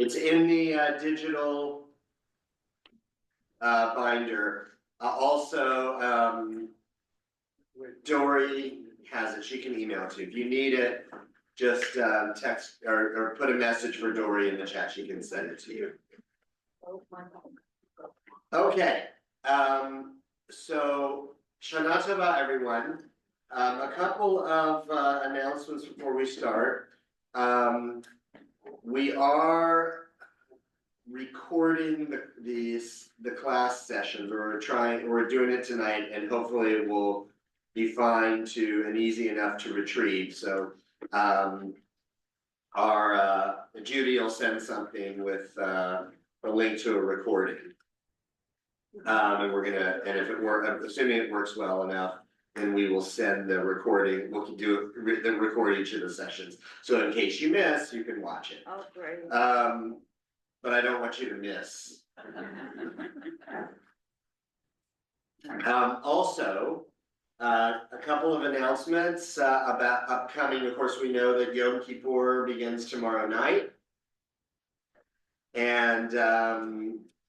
It's in the digital binder. Also, Dory has it. She can email it to you. If you need it, just text or put a message for Dory in the chat. She can send it to you. Okay. So Shana Tova, everyone. A couple of announcements before we start. We are recording the class sessions. We're doing it tonight, and hopefully it will be fine to and easy enough to retrieve. So our Judy will send something with a link to a recording. And if it works, I'm assuming it works well enough, then we will send the recording. We'll record each of the sessions. So in case you miss, you can watch it. Oh, great. But I don't want you to miss. Also, a couple of announcements about upcoming. Of course, we know that Yom Kippur begins tomorrow night, and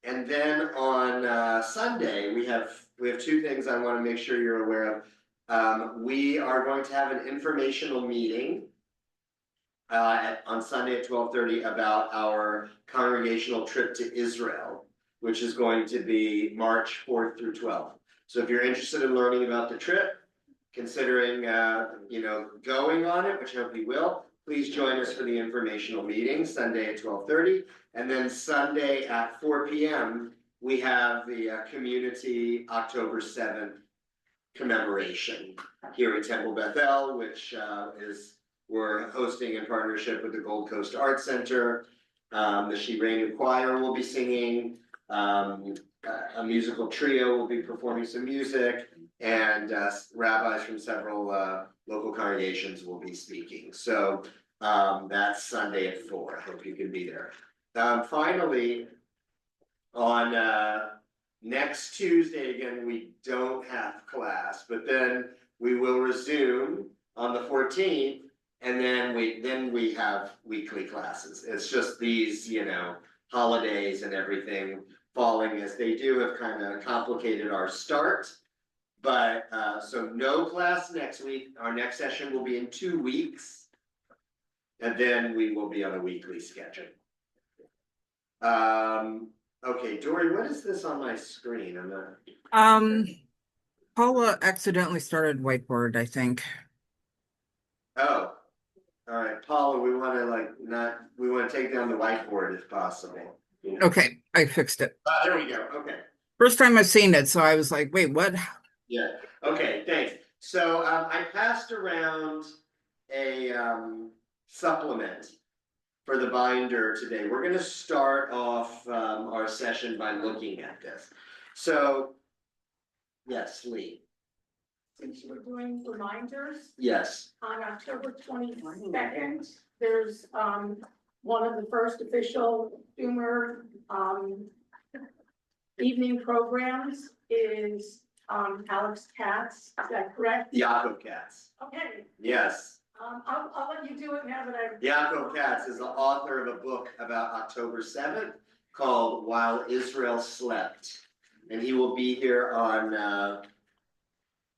then on Sunday we have two things I want to make sure you're aware of. We are going to have an informational meeting on Sunday at 12:30 about our congregational trip to Israel, which is going to be March 4th through 12th. So if you're interested in learning about the trip, considering going on it, which I hope you will, please join us for the informational meeting Sunday at 12:30, and then Sunday at 4 p.m. we have the community October 7th commemoration here at Temple Beth-El, which we're hosting in partnership with the Gold Coast Art Center. The Shirenu Choir will be singing. A musical trio will be performing some music, and rabbis from several local congregations will be speaking. So that's Sunday at 4. I hope you can be there. Finally, on next Tuesday, again, we don't have class, but then we will resume on the 14th. And then we have weekly classes. It's just these, holidays and everything falling as they do have kind of complicated our start. But so no class next week. Our next session will be in 2 weeks. And then we will be on a weekly schedule. Okay, Dory, what is this on my screen? I'm not. Paula accidentally started whiteboard, I think. Oh. All right, Paula, we want to take down the whiteboard if possible. Okay, I fixed it. There we go. Okay. First time I've seen it, so I was like, wait, what? Yeah. Okay, thanks. So I passed around a supplement for the binder today. We're going to start off our session by looking at this. So, yes, Lee. Since we're doing reminders, Yes. on October 22nd, there's one of the first official Doomer evening programs is Alex Katz. Is that correct? Yaakov Katz. Okay. Yes. I'll let you do it now that I've. Yaakov Katz is the author of a book about October 7th called While Israel Slept. And he will be here on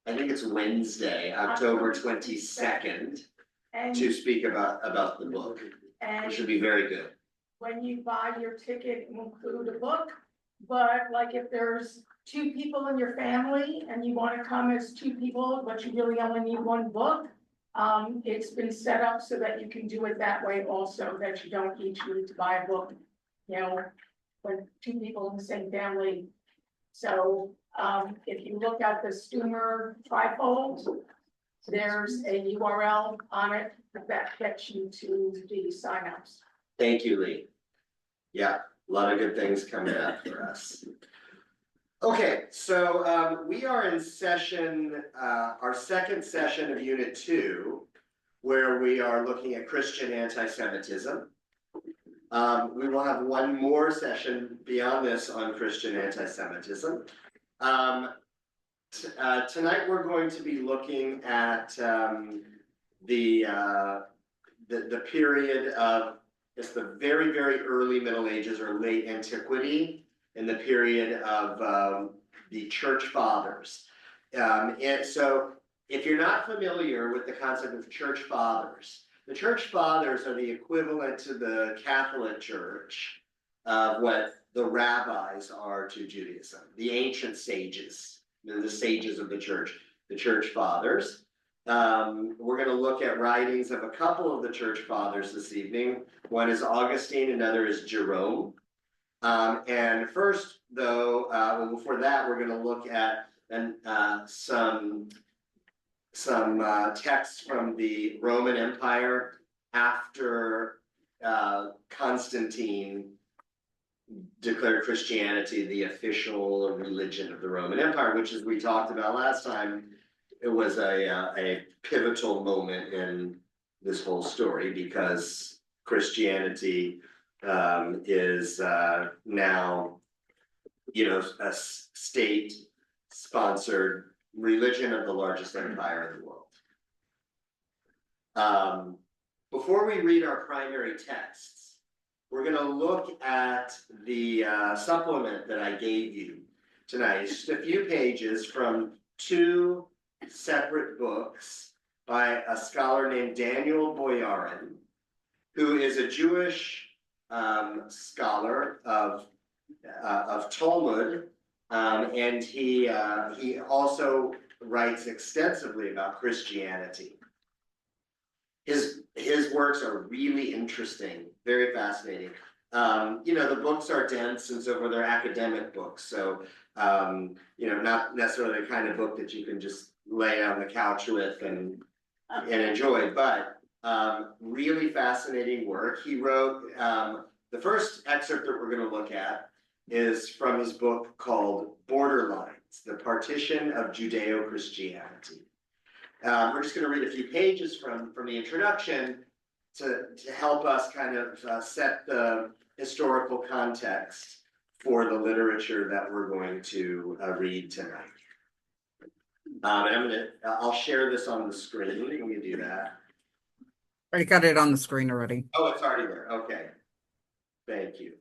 I think it's Wednesday, October 22nd, to speak about the book, which should be very good. When you buy your ticket, include a book, but like if there's 2 people in your family and you want to come as 2 people, but you really only need 1 book, it's been set up so that you can do it that way also, that you don't each need to buy a book, when 2 people in the same family. So if you look at the Stumer trifold, there's a URL on it that gets you to the signups. Thank you, Lee. Yeah, a lot of good things coming up for us. Okay, so we are in session, our second session of Unit 2, where we are looking at Christian anti-Semitism. We will have one more session beyond this on Christian anti-Semitism. Tonight we're going to be looking at the period of it's the very, very early Middle Ages or late antiquity in the period of the church fathers. And so if you're not familiar with the concept of church fathers, the church fathers are the equivalent to the Catholic Church of what the rabbis are to Judaism, the ancient sages, the sages of the church fathers. We're going to look at writings of a couple of the church fathers this evening. One is Augustine, another is Jerome. And first, though, before that, we're going to look at some texts from the Roman Empire after Constantine declared Christianity the official religion of the Roman Empire, which, as we talked about last time, it was a pivotal moment in this whole story because Christianity is now, a state-sponsored religion of the largest empire in the world. Before we read our primary texts, we're going to look at the supplement that I gave you tonight. It's just a few pages from two separate books by a scholar named Daniel Boyarin, who is a Jewish scholar of Talmud, and he also writes extensively about Christianity. His works are really interesting, very fascinating. The books are dense, and so they're academic books. So, not necessarily the kind of book that you can just lay on the couch with and enjoy, but really fascinating work. He wrote, the first excerpt that we're going to look at is from his book called Borderlines, The Partition of Judeo-Christianity. We're just going to read a few pages from the introduction to help us kind of set the historical context for the literature that we're going to read tonight. And I'll share this on the screen. Let me do that. I got it on the screen already. Oh, it's already there. Okay. Thank you.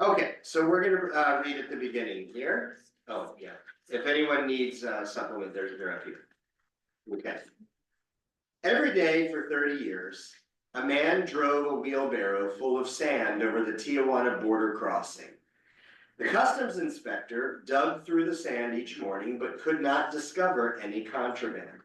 Okay, so we're going to read at the beginning here. Oh, yeah. If anyone needs a supplement, they're up here. Okay. Every day for 30 years, a man drove a wheelbarrow full of sand over the Tijuana border crossing. The customs inspector dug through the sand each morning, but could not discover any contraband.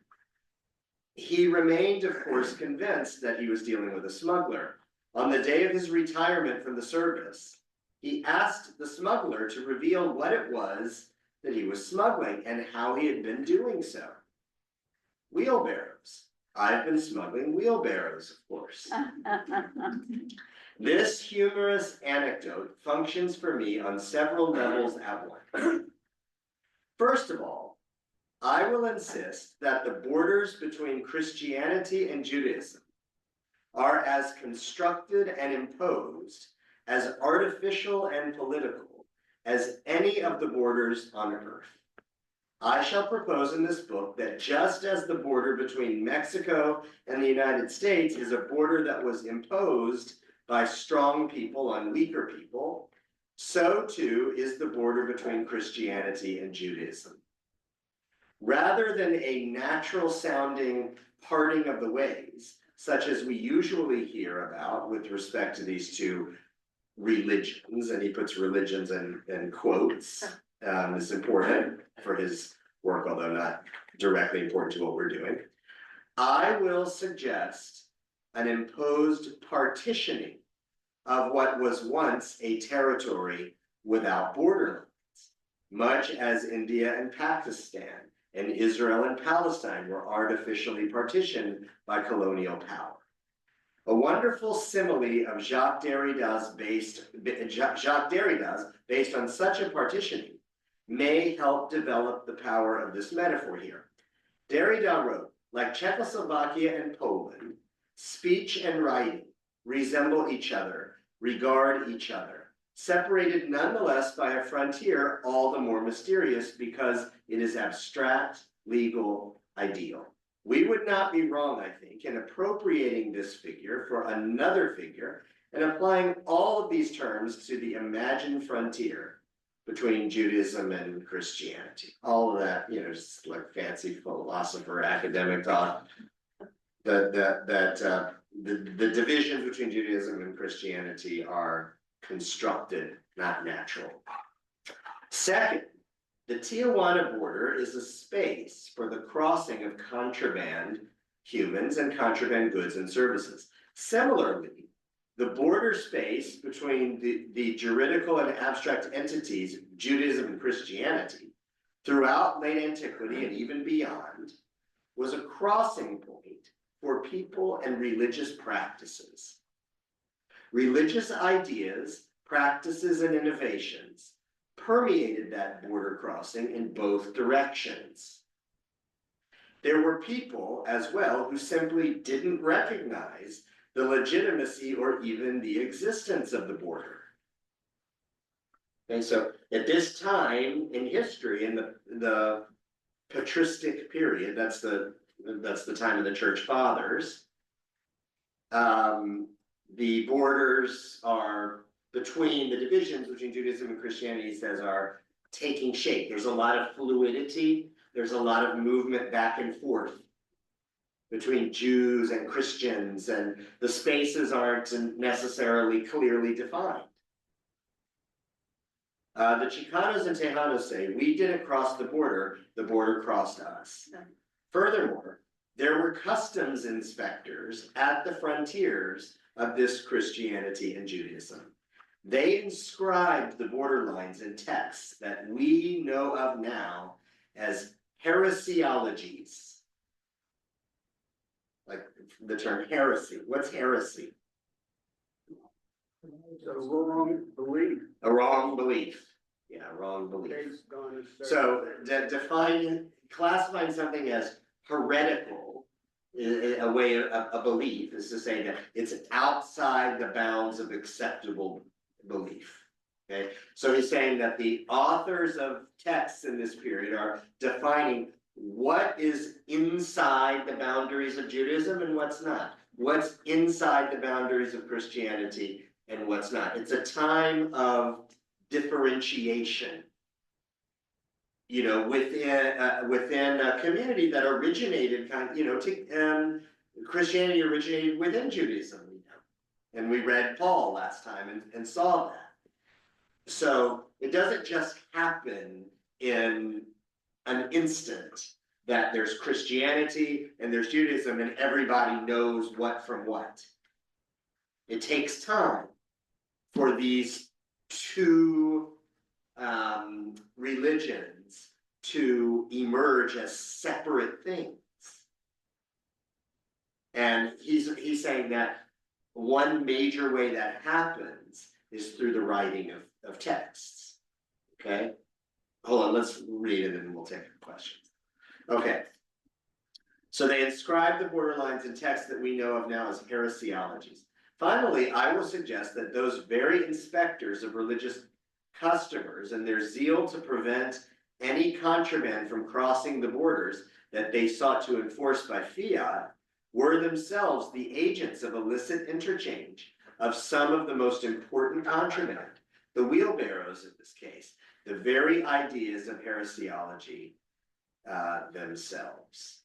He remained, of course, convinced that he was dealing with a smuggler. On the day of his retirement from the service, he asked the smuggler to reveal what it was that he was smuggling and how he had been doing so. Wheelbarrows. I've been smuggling wheelbarrows, of course. This humorous anecdote functions for me on several levels at once. First of all, I will insist that the borders between Christianity and Judaism are as constructed and imposed, as artificial and political as any of the borders on earth. I shall propose in this book that just as the border between Mexico and the United States is a border that was imposed by strong people on weaker people, so too is the border between Christianity and Judaism. Rather than a natural sounding parting of the ways, such as we usually hear about with respect to these two religions, and he puts religions in quotes, is important for his work, although not directly important to what we're doing. I will suggest an imposed partitioning of what was once a territory without borderlands, much as India and Pakistan and Israel and Palestine were artificially partitioned by colonial power. A wonderful simile of Jacques Derrida's based on such a partitioning may help develop the power of this metaphor here. Derrida wrote, like Czechoslovakia and Poland, speech and writing resemble each other, regard each other, separated nonetheless by a frontier all the more mysterious because it is abstract, legal, ideal. We would not be wrong, I think, in appropriating this figure for another figure and applying all of these terms to the imagined frontier between Judaism and Christianity. All of that, just like fancy philosopher academic talk. The divisions between Judaism and Christianity are constructed, not natural. Second, the Tijuana border is a space for the crossing of contraband humans and contraband goods and services. Similarly, the border space between the juridical and abstract entities, Judaism and Christianity, throughout late antiquity and even beyond, was a crossing point for people and religious practices. Religious ideas, practices, and innovations permeated that border crossing in both directions. There were people as well who simply didn't recognize the legitimacy or even the existence of the border. And so at this time in history, in the patristic period, that's the time of the church fathers, the borders are between the divisions between Judaism and Christianity, he says, are taking shape. There's a lot of fluidity. There's a lot of movement back and forth between Jews and Christians, and the spaces aren't necessarily clearly defined. The Chicanos and Tejanos say, we didn't cross the border crossed us. Furthermore, there were customs inspectors at the frontiers of this Christianity and Judaism. They inscribed the borderlines in texts that we know of now as heresiologies. Like the term heresy. What's heresy? It's a wrong belief. A wrong belief. Yeah, wrong belief. Based on a So classifying something as heretical, a way of a belief is to say that it's outside the bounds of acceptable belief. Okay, so he's saying that the authors of texts in this period are defining what is inside the boundaries of Judaism and what's not. What's inside the boundaries of Christianity and what's not. It's a time of differentiation, within a community that originated Christianity originated within Judaism, and we read Paul last time and saw that. So it doesn't just happen in an instant that there's Christianity and there's Judaism and everybody knows what from what. It takes time for these two religions to emerge as separate things. And he's saying that one major way that happens is through the writing of texts. Okay? Hold on, let's read it and we'll take questions. Okay. So they inscribe the borderlines in texts that we know of now as heresiologies. Finally, I will suggest that those very inspectors of religious customers and their zeal to prevent any contraband from crossing the borders that they sought to enforce by fiat were themselves the agents of illicit interchange of some of the most important contraband, the wheelbarrows in this case, the very ideas of heresiology themselves.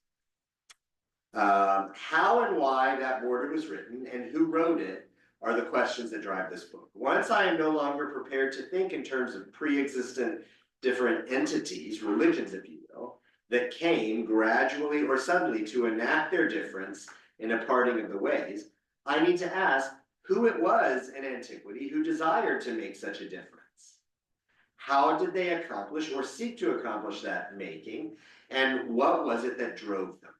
How and why that border was written and who wrote it are the questions that drive this book. Once I am no longer prepared to think in terms of pre-existent different entities, religions if you will, that came gradually or suddenly to enact their difference in a parting of the ways, I need to ask who it was in antiquity who desired to make such a difference. How did they accomplish or seek to accomplish that making, and what was it that drove them?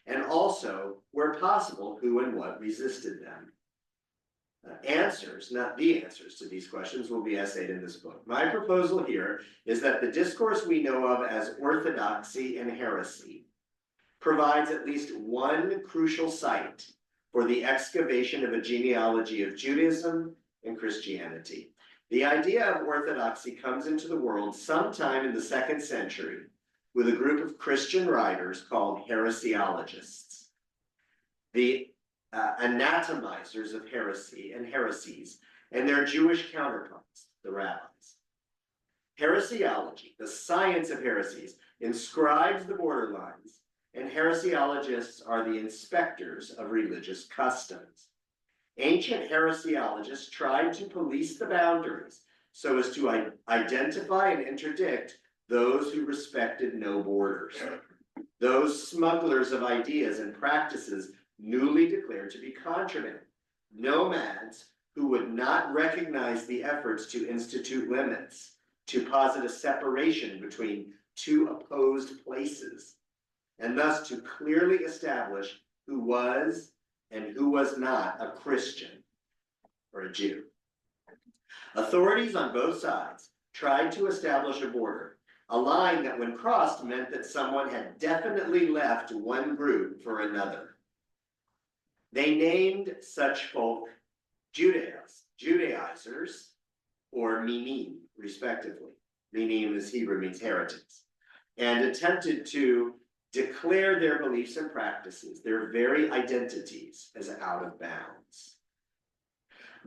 And also, where possible, who and what resisted them? Answers, not the answers to these questions, will be essayed in this book. My proposal here is that the discourse we know of as orthodoxy and heresy provides at least one crucial site for the excavation of a genealogy of Judaism and Christianity. The idea of orthodoxy comes into the world sometime in the 2nd century with a group of Christian writers called heresiologists. The anatomizers of heresy and heresies, and their Jewish counterparts, the rabbis. Heresiology, the science of heresies, inscribes the borderlines, and heresiologists are the inspectors of religious customs. Ancient heresiologists tried to police the boundaries so as to identify and interdict those who respected no borders, those smugglers of ideas and practices newly declared to be contraband, nomads who would not recognize the efforts to institute limits, to posit a separation between two opposed places, and thus to clearly establish who was and who was not a Christian or a Jew. Authorities on both sides tried to establish a border, a line that when crossed meant that someone had definitely left one group for another. They named such folk Judaizers or Minim, respectively. Minim is Hebrew, means heretics, and attempted to declare their beliefs and practices, their very identities, as out of bounds.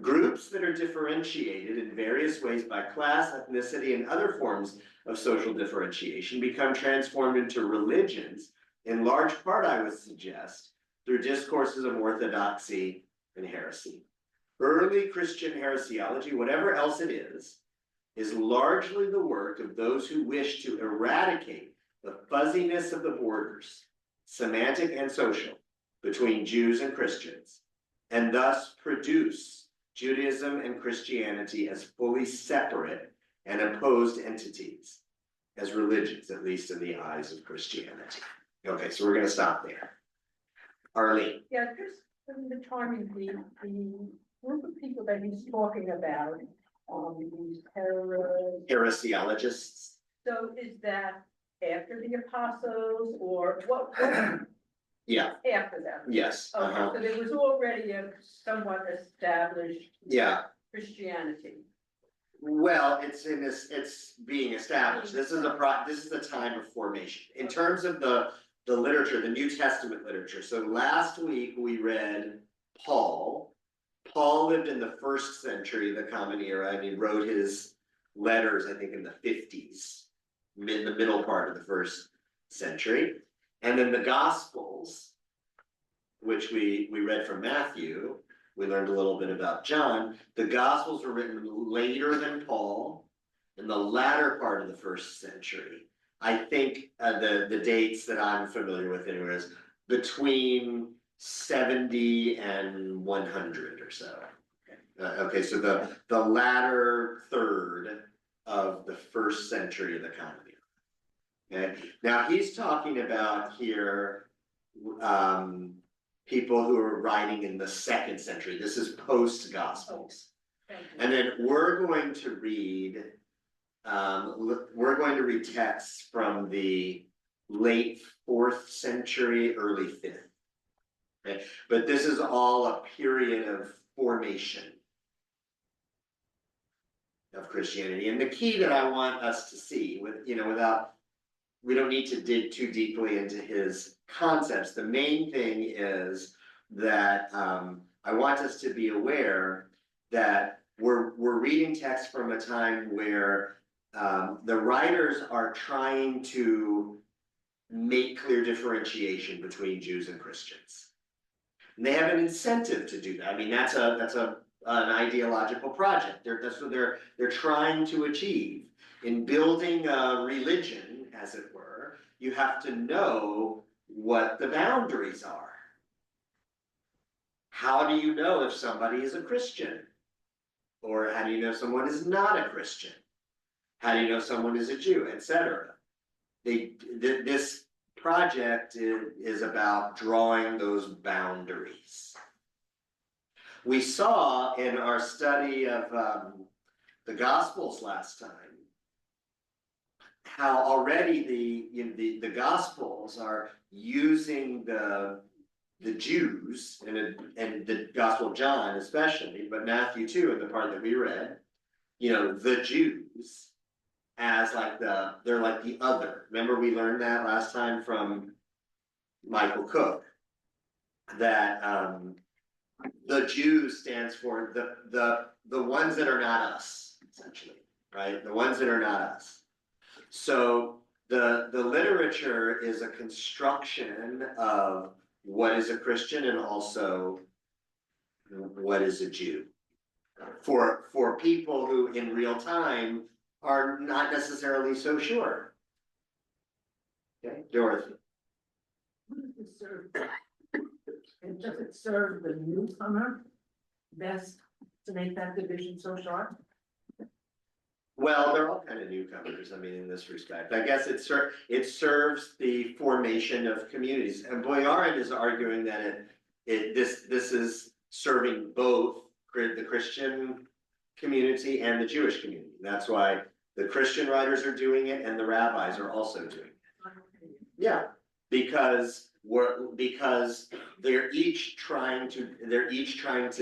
Groups that are differentiated in various ways by class, ethnicity, and other forms of social differentiation become transformed into religions, in large part, I would suggest, through discourses of orthodoxy and heresy. Early Christian heresiology, whatever else it is largely the work of those who wish to eradicate the fuzziness of the borders, semantic and social, between Jews and Christians, and thus produce Judaism and Christianity as fully separate and opposed entities, as religions, at least in the eyes of Christianity. Okay, so we're going to stop there. Arlene. Yeah, just the timing, the group of people that he's talking about, these Heresiologists. so is that after the apostles or what Yeah, after them? yes. Okay, so there was already a somewhat established Yeah, Christianity. well, it's being established. This is a time of formation. In terms of the literature, the New Testament literature. So last week we read Paul. Paul lived in the 1st century, the Common Era, and he wrote his letters, I think, in the 50s, in the middle part of the 1st century. And then the Gospels, which we read from Matthew, we learned a little bit about John. The Gospels were written later than Paul, in the latter part of the 1st century. I think the dates that I'm familiar with anyway is between 70 and 100 or so. Okay, so the latter third of the 1st century of the Common Era. Okay, now he's talking about here people who are writing in the 2nd century. This is post-Gospels. And then we're going to read texts from the late 4th century, early 5th. Okay, but this is all a period of formation of Christianity. And the key that I want us to see, we don't need to dig too deeply into his concepts. The main thing is that I want us to be aware that we're reading text from a time where the writers are trying to make clear differentiation between Jews and Christians. And they have an incentive to do that. I mean, that's an ideological project. That's what they're trying to achieve. In building a religion, as it were, you have to know what the boundaries are. How do you know if somebody is a Christian? Or how do you know someone is not a Christian? How do you know someone is a Jew, etc.? This project is about drawing those boundaries. We saw in our study of the Gospels last time how already the Gospels are using the Jews and the Gospel of John especially, but Matthew too, in the part that we read, the Jews as like they're like the other. Remember we learned that last time from Michael Cook, that the Jews stands for the ones that are not us, essentially, right? The ones that are not us. So the literature is a construction of what is a Christian and also what is a Jew. For people who in real time are not necessarily so sure. Okay, Dorothy. And does it serve the newcomer best to make that division so sharp? Well, they're all kind of newcomers, I mean, in this respect. I guess it serves the formation of communities. And Boyarin is arguing that this is serving both the Christian community and the Jewish community. That's why the Christian writers are doing it and the rabbis are also doing it. Yeah, because they're each trying to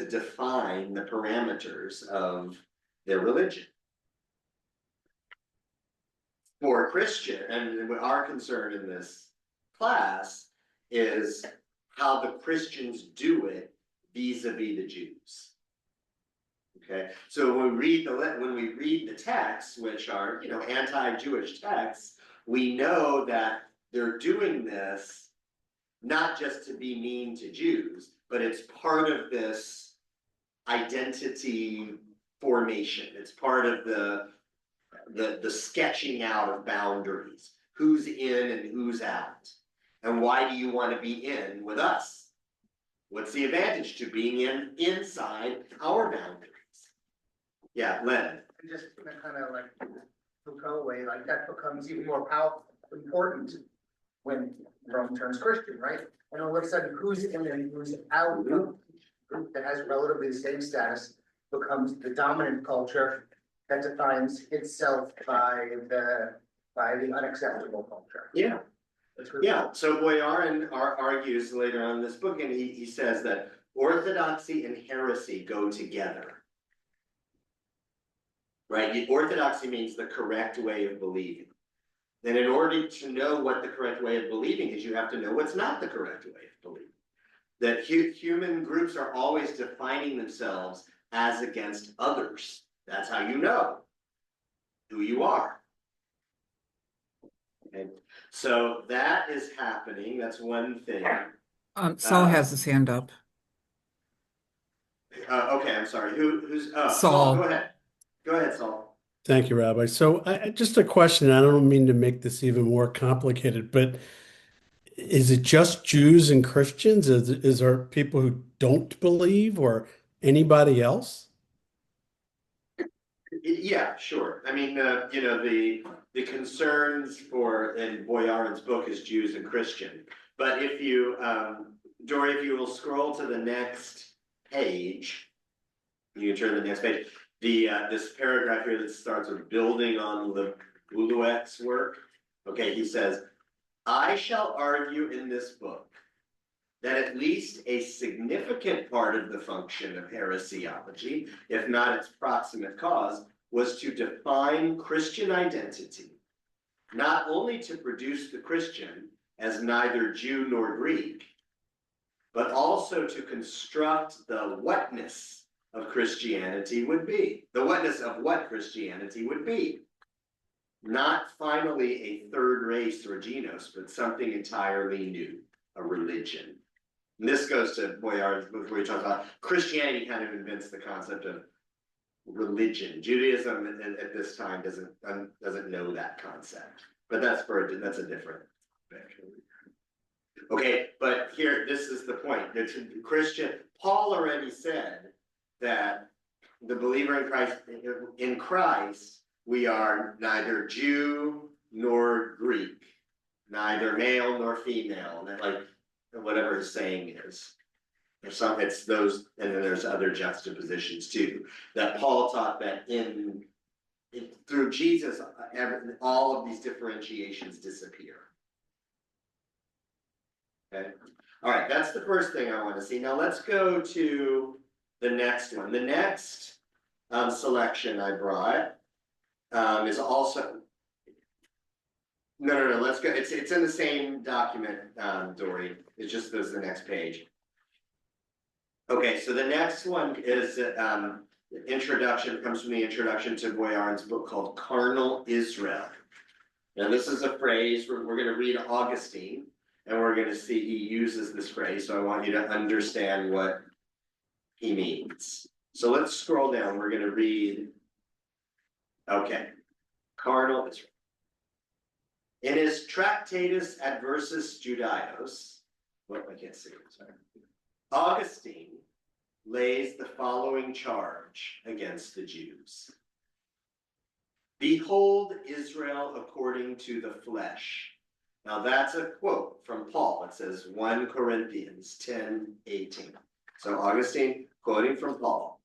define the parameters of their religion. For Christian, and our concern in this class is how the Christians do it vis-a-vis the Jews. Okay, so when we read the texts, which are, you know, anti-Jewish texts, we know that they're doing this not just to be mean to Jews, but it's part of this identity formation. It's part of the sketching out of boundaries. Who's in and who's out? And why do you want to be in with us? What's the advantage to being inside our boundaries? Yeah, Len. Just in a kind of like Foucault way, like that becomes even more powerful, important when Rome turns Christian, right? And all of a sudden, who's in and who's out of a group that has relatively the same status becomes the dominant culture that defines itself by the unacceptable culture. Yeah. Really Yeah, so Boyarin argues later on in this book, and he says that orthodoxy and heresy go together. Right, orthodoxy means the correct way of believing. And in order to know what the correct way of believing is, you have to know what's not the correct way of believing. That human groups are always defining themselves as against others. That's how you know who you are. Okay. So that is happening. That's one thing. Saul has his hand up. Okay, I'm sorry. Who's Saul? Saul. Go ahead. Go ahead, Saul. Thank you, Rabbi. So just a question. I don't mean to make this even more complicated, but is it just Jews and Christians? Is there people who don't believe or anybody else? Yeah, sure. I mean, you know, the concerns in Boyarin's book is Jews and Christian. But if you, Dory, if you will scroll to the next page, you can turn to the next page. This paragraph here that starts with building on Buluek's work. Okay, he says, I shall argue in this book that at least a significant part of the function of heresiology, if not its proximate cause, was to define Christian identity, not only to produce the Christian as neither Jew nor Greek, but also to construct the whatness of Christianity would be, the whatness of what Christianity would be. Not finally a third race or genus, but something entirely new, a religion. And this goes to Boyarin's book where he talks about Christianity kind of invents the concept of religion. Judaism at this time doesn't know that concept, but that's a different thing. Okay, but here, this is the point. The Christian, Paul already said that the believer in Christ, we are neither Jew nor Greek, neither male nor female, and like whatever his saying is. It's those, and then there's other juxtapositions too. That Paul taught that through Jesus, all of these differentiations disappear. Okay, all right, that's the first thing I want to see. Now let's go to the next one. The next selection I brought is also No, let's go, it's in the same document, Dory, it just goes to the next page. Okay, so the next one is, the introduction, comes from the introduction to Boyarin's book called Carnal Israel. Now, this is a phrase, we're gonna read Augustine, and we're gonna see he uses this phrase, so I want you to understand what he means. So let's scroll down, we're gonna read. Okay, Carnal Israel. In his Tractatus Adversus Judaeos, what I can't see, sorry. Augustine lays the following charge against the Jews. Behold Israel according to the flesh. Now that's a quote from Paul. It says 1 Corinthians 10:18. So Augustine quoting from Paul.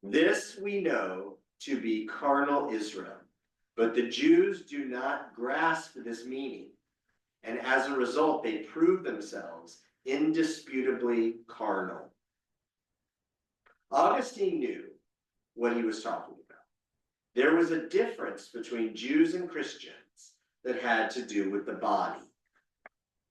This we know to be carnal Israel, but the Jews do not grasp this meaning. And as a result, they prove themselves indisputably carnal. Augustine knew what he was talking about. There was a difference between Jews and Christians that had to do with the body.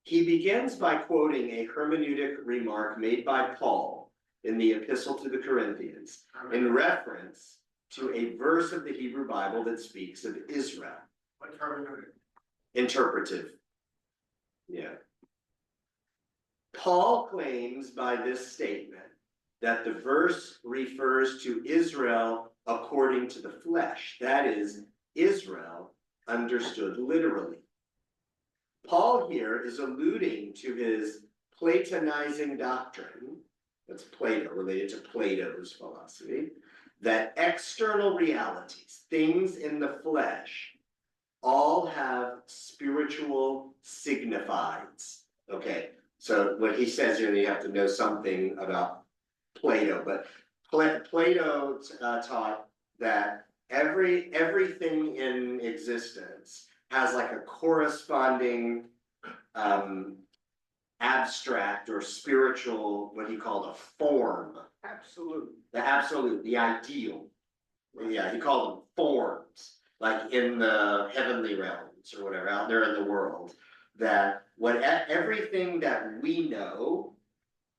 He begins by quoting a hermeneutic remark made by Paul in the Epistle to the Corinthians in reference to a verse of the Hebrew Bible that speaks of Israel. What hermeneutic? Interpretive. Yeah. Paul claims by this statement that the verse refers to Israel according to the flesh. That is, Israel understood literally. Paul here is alluding to his Platonizing doctrine, that's Plato, related to Plato's philosophy, that external realities, things in the flesh, all have spiritual signifieds. Okay, so what he says here, you have to know something about Plato, but Plato taught that everything in existence has like a corresponding abstract or spiritual, what he called a form. Absolute. The absolute, the ideal. Yeah, he called them forms, like in the heavenly realms or whatever, out there in the world. That everything that we know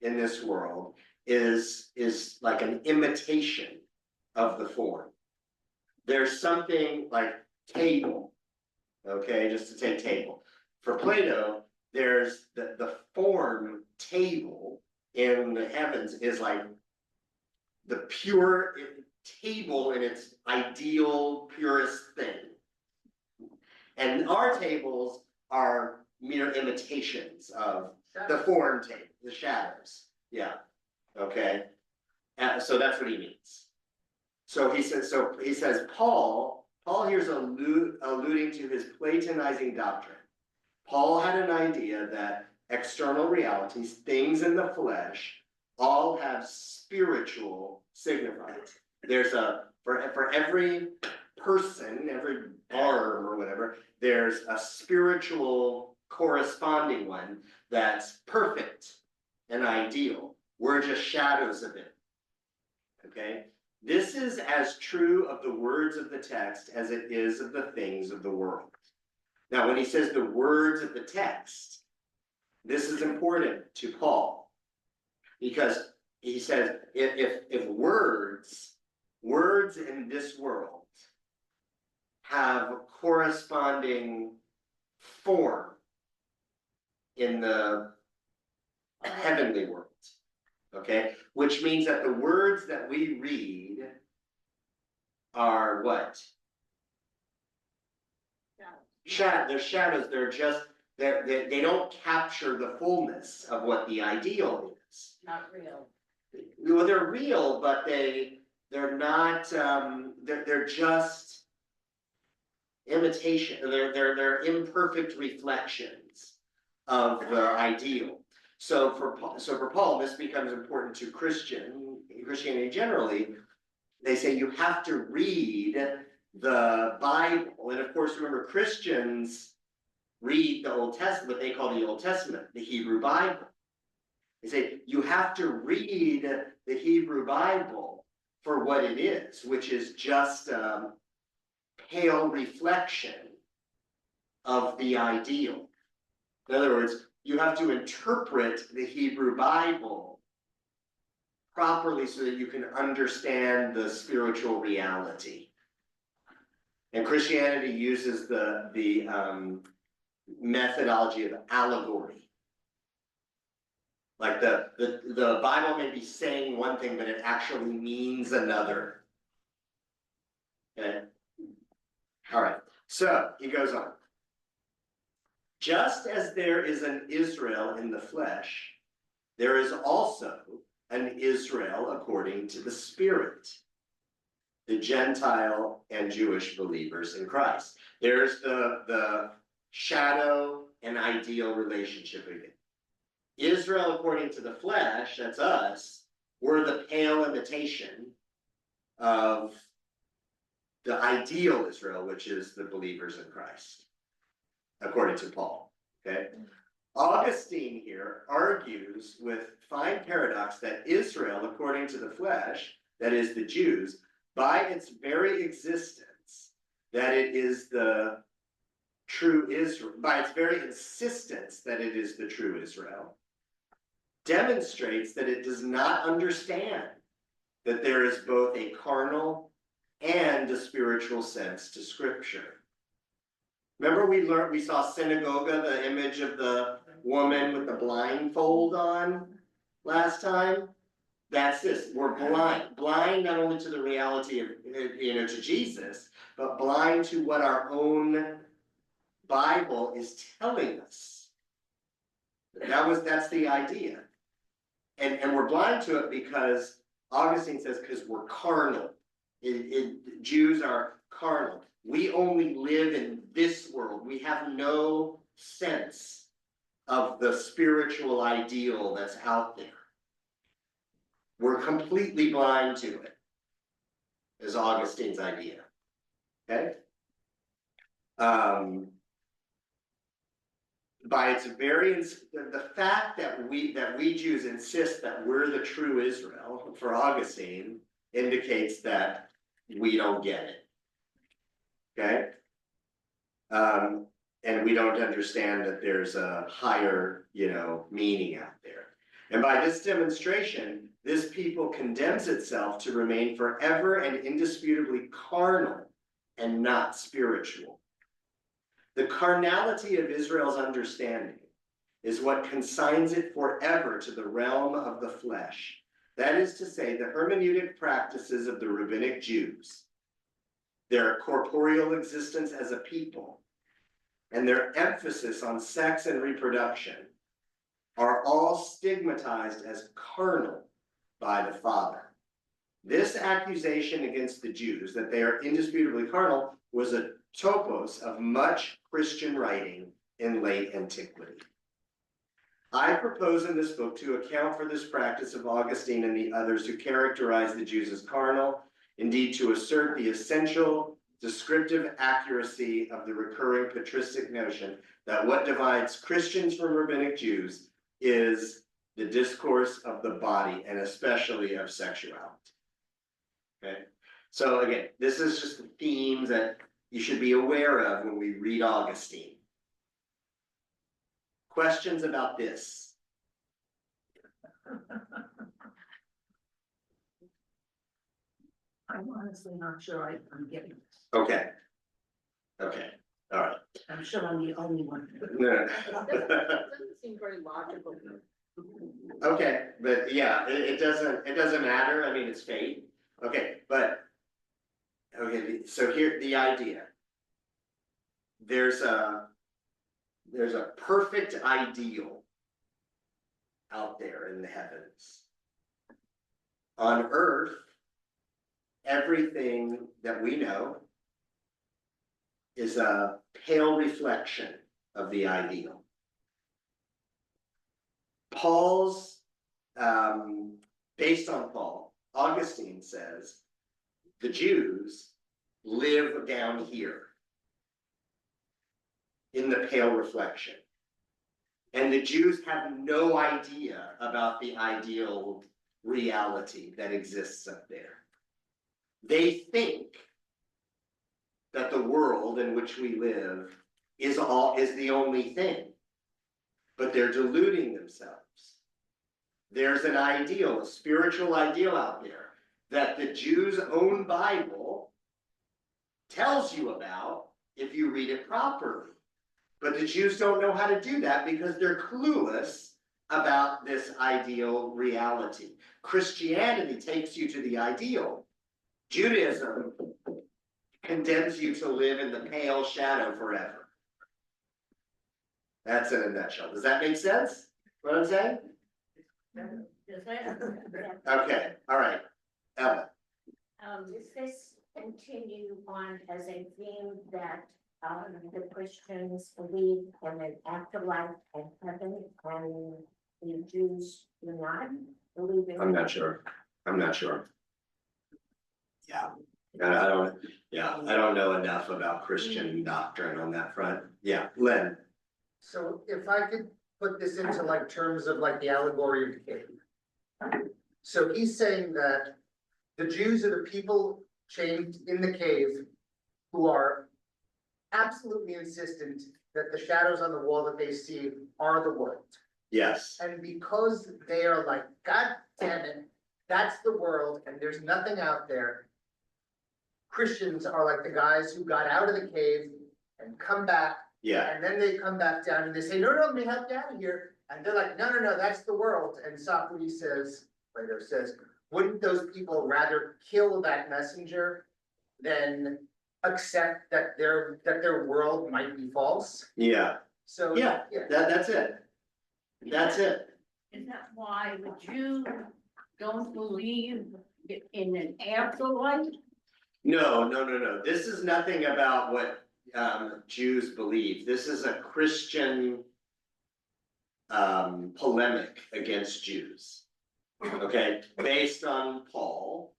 in this world is like an imitation of the form. There's something like table, okay, just to take table. For Plato, there's the form table in the heavens is like the pure table in its ideal, purest thing. And our tables are mere imitations of the form table, the shadows. Yeah, okay. So that's what he means. So he says Paul here's alluding to his Platonizing doctrine. Paul had an idea that external realities, things in the flesh, all have spiritual signifiers. There's for every person, every arm or whatever, there's a spiritual corresponding one that's perfect and ideal. We're just shadows of it. Okay? This is as true of the words of the text as it is of the things of the world. Now, when he says the words of the text, this is important to Paul, because he says if words in this world have corresponding form in the heavenly world, okay, which means that the words that we read are what? They're shadows. They're just they don't capture the fullness of what the ideal is. Not real. Well, they're real, but they're not. They're just imitation. They're imperfect reflections of the ideal. So for Paul, this becomes important to Christianity generally. They say you have to read the Bible, and of course, remember, Christians read the Old Testament, what they call the Old Testament, the Hebrew Bible. They say you have to read the Hebrew Bible for what it is, which is just a pale reflection of the ideal. In other words, you have to interpret the Hebrew Bible properly so that you can understand the spiritual reality. And Christianity uses the methodology of allegory. Like the Bible may be saying one thing, but it actually means another. Okay. All right. So he goes on. Just as there is an Israel in the flesh, there is also an Israel according to the Spirit, the Gentile and Jewish believers in Christ. There's the shadow and ideal relationship again. Israel according to the flesh, that's us, we're the pale imitation of the ideal Israel, which is the believers in Christ, according to Paul, okay? Augustine here argues with fine paradox that Israel, according to the flesh, that is the Jews, by its very existence, that it is the true Israel, by its very insistence that it is the true Israel, demonstrates that it does not understand that there is both a carnal and a spiritual sense to Scripture. Remember we saw synagogue, the image of the woman with the blindfold on last time? That's this, we're blind not only to the reality of, to Jesus, but blind to what our own Bible is telling us. That's the idea. And we're blind to it because Augustine says, because we're carnal. Jews are carnal. We only live in this world. We have no sense of the spiritual ideal that's out there. We're completely blind to it, is Augustine's idea. Okay? By its variance, the fact that we Jews insist that we're the true Israel, for Augustine, indicates that we don't get it. Okay? And we don't understand that there's a higher, meaning out there. And by this demonstration, this people condemns itself to remain forever and indisputably carnal and not spiritual. The carnality of Israel's understanding is what consigns it forever to the realm of the flesh. That is to say, the hermeneutic practices of the rabbinic Jews, their corporeal existence as a people, and their emphasis on sex and reproduction are all stigmatized as carnal by the Father. This accusation against the Jews that they are indisputably carnal was a topos of much Christian writing in late antiquity. I propose in this book to account for this practice of Augustine and the others who characterize the Jews as carnal, indeed to assert the essential descriptive accuracy of the recurring patristic notion that what divides Christians from rabbinic Jews is the discourse of the body and especially of sexuality. Okay, so again, this is just the themes that you should be aware of when we read Augustine. Questions about this? I'm honestly not sure I'm getting this. Okay. Okay. All right. I'm sure I'm the only one. No. Doesn't seem very logical. Okay, but yeah, it doesn't matter. I mean, it's fate. Okay, but okay, so here the idea. There's a perfect ideal out there in the heavens. On earth, everything that we know is a pale reflection of the ideal. Paul's, based on Paul, Augustine says, the Jews live down here in the pale reflection. And the Jews have no idea about the ideal reality that exists up there. They think that the world in which we live is the only thing. But they're deluding themselves. There's an ideal, a spiritual ideal out there that the Jews' own Bible tells you about if you read it properly. But the Jews don't know how to do that because they're clueless about this ideal reality. Christianity takes you to the ideal. Judaism condemns you to live in the pale shadow forever. That's in a nutshell. Does that make sense? What I'm saying? Okay, all right. Ellen. Does this continue on as a theme that the Christians believe in an afterlife and heaven, and the Jews do not believe in? I'm not sure. I'm not sure. Yeah, I don't know enough about Christian doctrine on that front. Yeah, Len. So if I could put this into like terms of like the allegory of the cave. So he's saying that the Jews are the people chained in the cave who are absolutely insistent that the shadows on the wall that they see are the world. Yes. And because they are like, God damn it, that's the world and there's nothing out there. Christians are like the guys who got out of the cave and come back. Yeah. And then they come back down and they say, no, let me help you out of here. And they're like, no, that's the world. And Socrates says, Plato says, wouldn't those people rather kill that messenger than accept that their world might be false? Yeah. So Yeah. That's it. That's it. Is that why the Jews don't believe in an afterlife? No. This is nothing about what Jews believe. This is a Christian polemic against Jews. Okay, based on Paul,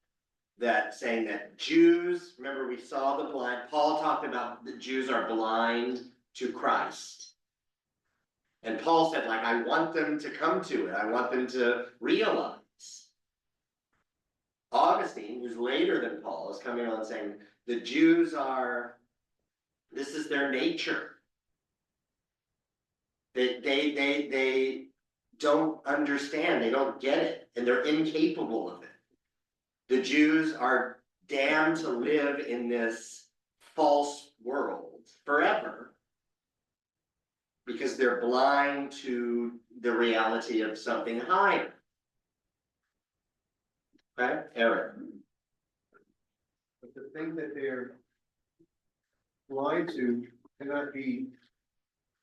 that saying that Jews, remember we saw the blind, Paul talked about the Jews are blind to Christ. And Paul said, like, I want them to come to it. I want them to realize. Augustine, who's later than Paul, is coming on saying the Jews are, this is their nature. They don't understand, they don't get it, and they're incapable of it. The Jews are damned to live in this false world forever because they're blind to the reality of something higher. Okay, Eric. But the thing that they're blind to cannot be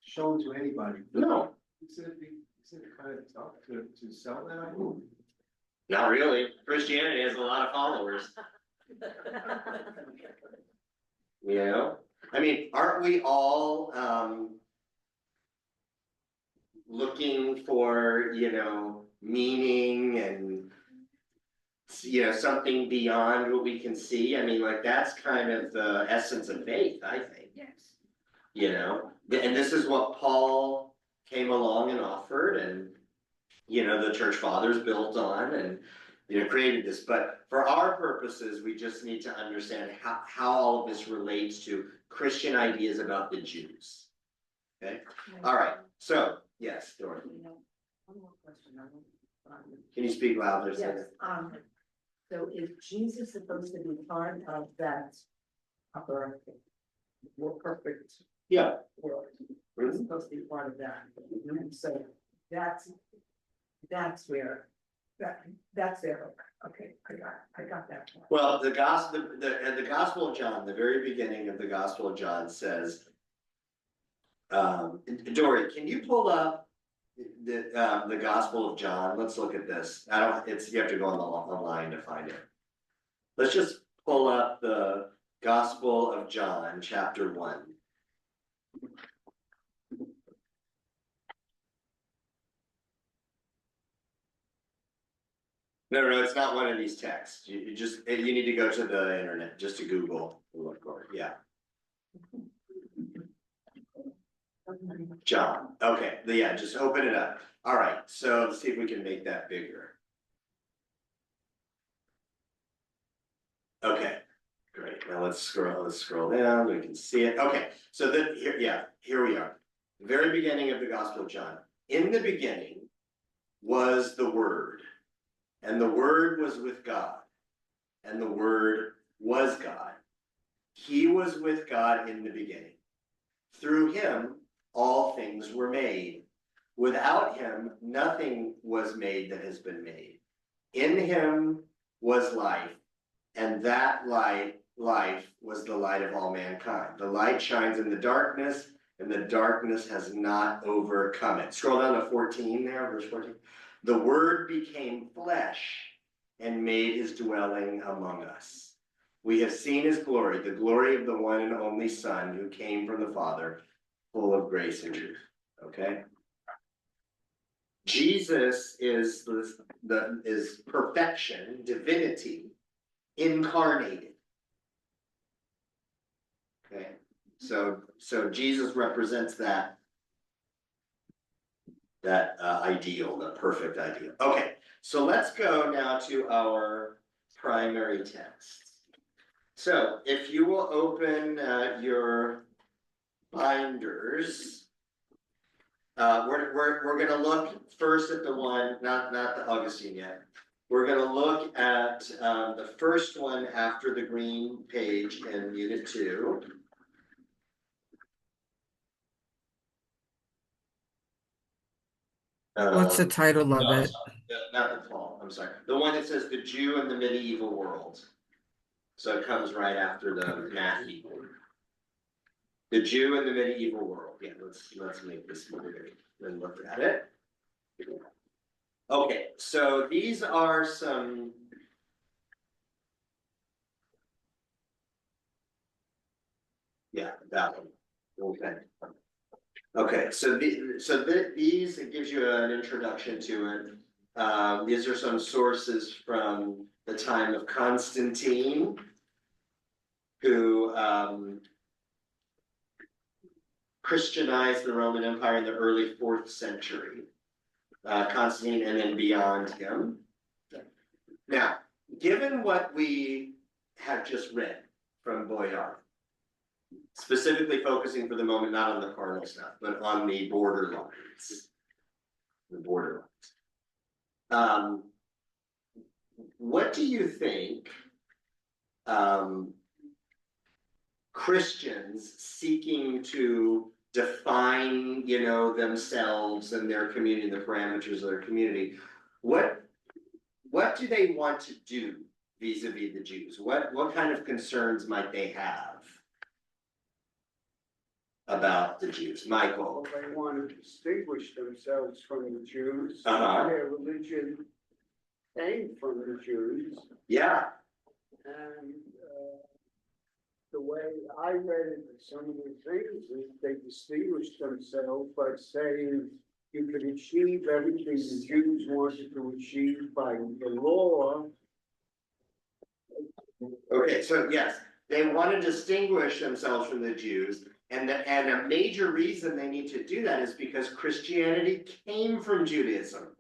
shown to anybody. No, Isn't it kind of tough to sell that idea? not really. Christianity has a lot of followers. You know, I mean, aren't we all looking for, meaning and, something beyond what we can see? I mean, like, that's kind of the essence of faith, I think. Yes. And this is what Paul came along and offered, and the church fathers built on and created this. But for our purposes, we just need to understand how all of this relates to Christian ideas about the Jews. Okay, all right. So yes, Dorothy. One more question. Can you speak louder? Yes, so is Jesus supposed to be part of that upper, more perfect Yeah. world? He's supposed to be part of that. And so that's where, that's there. Okay, I got that. Well, the Gospel of John, the very beginning of the Gospel of John says, Dory, can you pull up the Gospel of John? Let's look at this. You have to go on the line to find it. Let's just pull up the Gospel of John, chapter 1. No, it's not one of these texts. You need to go to the internet, just to Google, look for it, yeah. John, okay, yeah, just open it up. All right, so let's see if we can make that bigger. Okay, great, Now let's scroll down, we can see it, okay, so then, here we are. Very beginning of the Gospel of John. In the beginning was the Word, and the Word was with God, and the Word was God. He was with God in the beginning. Through him, all things were made. Without him, nothing was made that has been made. In him was life, and that life was the light of all mankind. The light shines in the darkness, and the darkness has not overcome it. Scroll down to 14 there, verse 14. The Word became flesh and made his dwelling among us. We have seen his glory, the glory of the one and only Son who came from the Father, full of grace and truth. Okay? Jesus is perfection, divinity, incarnated. Okay? So Jesus represents that ideal, the perfect ideal. Okay, so let's go now to our primary text. So if you will open your binders, we're gonna look first at the one, not the Augustine yet. We're gonna look at the first one after the green page in Unit 2. What's the title of it? Not the Paul, I'm sorry. The one that says the Jew in the medieval world. So it comes right after the Matthew. The Jew in the medieval world. Yeah, let's make this bigger and look at it. Okay, so these are some. Yeah, that one. Okay. Okay, so these, it gives you an introduction to it. These are some sources from the time of Constantine, who Christianized the Roman Empire in the early 4th century. Constantine and then beyond him. Now, given what we have just read from Boyard, specifically focusing for the moment not on the cardinal stuff, but on the borderlines. The borderlines. What do you think Christians seeking to define, themselves and their community, the parameters of their community, what do they want to do vis-a-vis the Jews? What kind of concerns might they have about the Jews? Michael? Well, they want to distinguish themselves from the Jews. Uh-huh. Their religion came from the Jews. Yeah. And the way I read it, some of the things is they distinguished themselves by saying you could achieve everything the Jews wanted to achieve by the law. Okay, so yes, they want to distinguish themselves from the Jews, and a major reason they need to do that is because Christianity came from Judaism.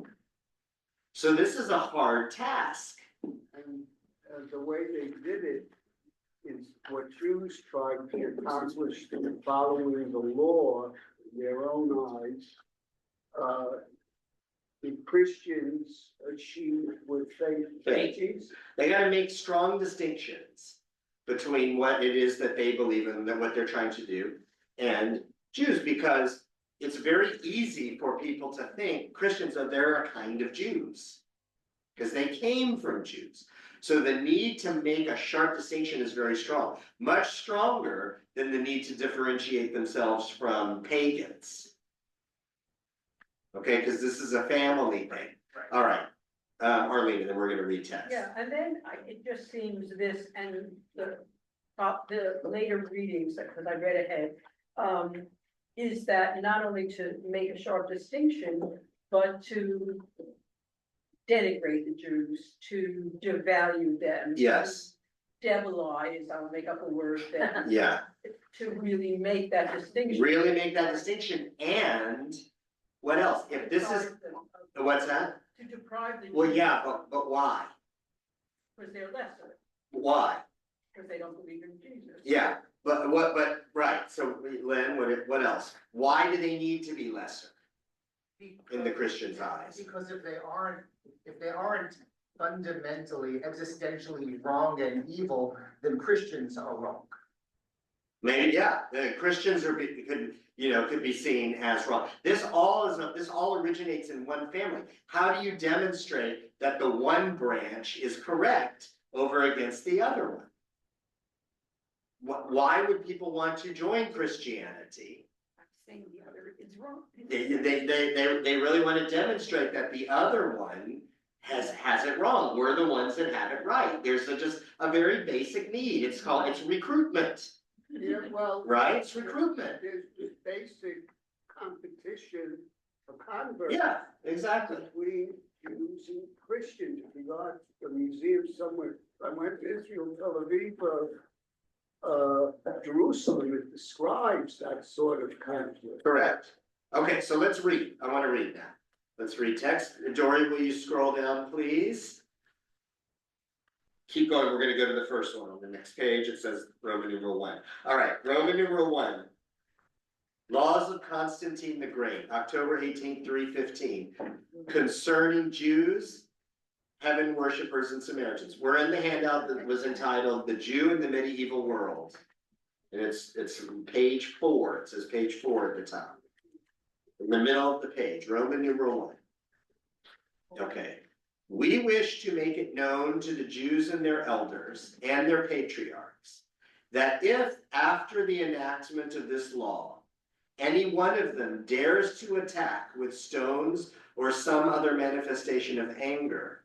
So this is a hard task. And the way they did it is what Jews tried to accomplish in following the law in their own eyes. The Christians achieved with faith. They got to make strong distinctions between what it is that they believe in and what they're trying to do and Jews, because it's very easy for people to think Christians are they're a kind of Jews because they came from Jews. So the need to make a sharp distinction is very strong, much stronger than the need to differentiate themselves from pagans. Okay, because this is a family thing. All right, Arlene, and then we're going to retest. Yeah, and then it just seems this and the later readings, because I read ahead, is that not only to make a sharp distinction, but to denigrate the Jews, to devalue them. Yes. Devilize, I'll make up a word that. Yeah. To really make that distinction. Really make that distinction, and what else? If this is, what's that? To deprive the Jews. Well, yeah, but why? Because they're lesser. Why? because they don't believe in Jesus. Yeah, but right, so Lynn, what else? Why do they need to be lesser in the Christian's eyes? Because if they aren't fundamentally, existentially wrong and evil, then Christians are wrong. Maybe, yeah, the Christians could be seen as wrong. This all originates in one family. How do you demonstrate that the one branch is correct over against the other one? Why would people want to join Christianity? I'm saying the other is wrong. They really want to demonstrate that the other one has it wrong. We're the ones that have it right. There's just a very basic need. It's recruitment. Yeah, well. Right? It's recruitment. There's this basic competition for converts. Yeah, exactly. Between Jews and Christians. If you go to the museum somewhere, I went to Israel, Tel Aviv, Jerusalem, it describes that sort of conflict. Correct. Okay, so let's read. I want to read now. Let's read text. Dory, will you scroll down, please? Keep going. We're going to go to the first one on the next page. It says Roman numeral 1. All right, Roman numeral 1. Laws of Constantine the Great, October 18th, 315, concerning Jews, heaven worshippers, and Samaritans. We're in the handout that was entitled "The Jew in the Medieval World," and it's page 4. It says page 4 at the top, in the middle of the page. Roman numeral 1. Okay. We wish to make it known to the Jews and their elders and their patriarchs that if, after the enactment of this law, any one of them dares to attack with stones or some other manifestation of anger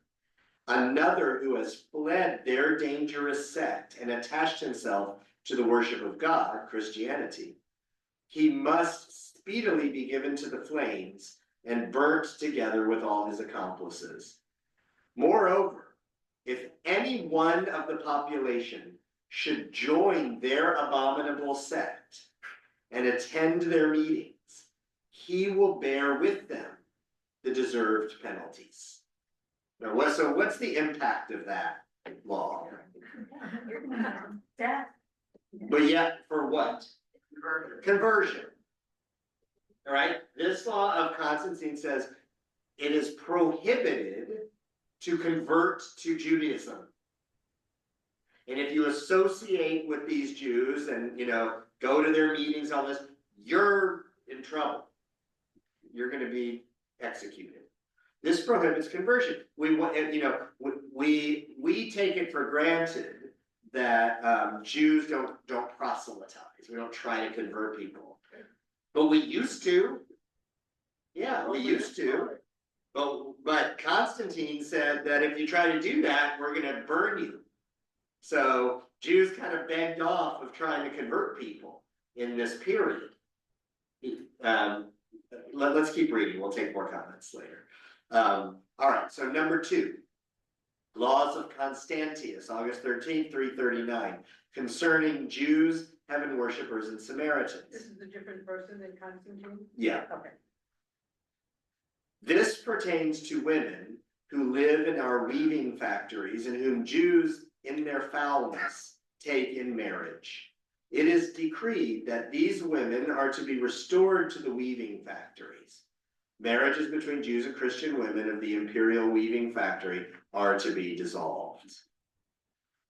another who has fled their dangerous sect and attached himself to the worship of God, Christianity, he must speedily be given to the flames and burnt together with all his accomplices. Moreover, if any one of the population should join their abominable sect and attend their meetings, he will bear with them the deserved penalties. Now, what's the impact of that law? Death. But yet, for what? Conversion. All right, this law of Constantine says it is prohibited to convert to Judaism. And if you associate with these Jews and, go to their meetings, all this, you're in trouble. You're going to be executed. This prohibits conversion. We take it for granted that Jews don't proselytize. We don't try to convert people, but we used to. Yeah, we used to. But Constantine said that if you try to do that, we're going to burn you. So Jews kind of begged off of trying to convert people in this period. Let's keep reading. We'll take more comments later. All right, so number 2. Laws of Constantius, August 13th, 339, concerning Jews, heaven worshippers, and Samaritans. This is a different person than Constantine? Yeah. Okay. This pertains to women who live in our weaving factories and whom Jews, in their foulness, take in marriage. It is decreed that these women are to be restored to the weaving factories. Marriages between Jews and Christian women of the imperial weaving factory are to be dissolved.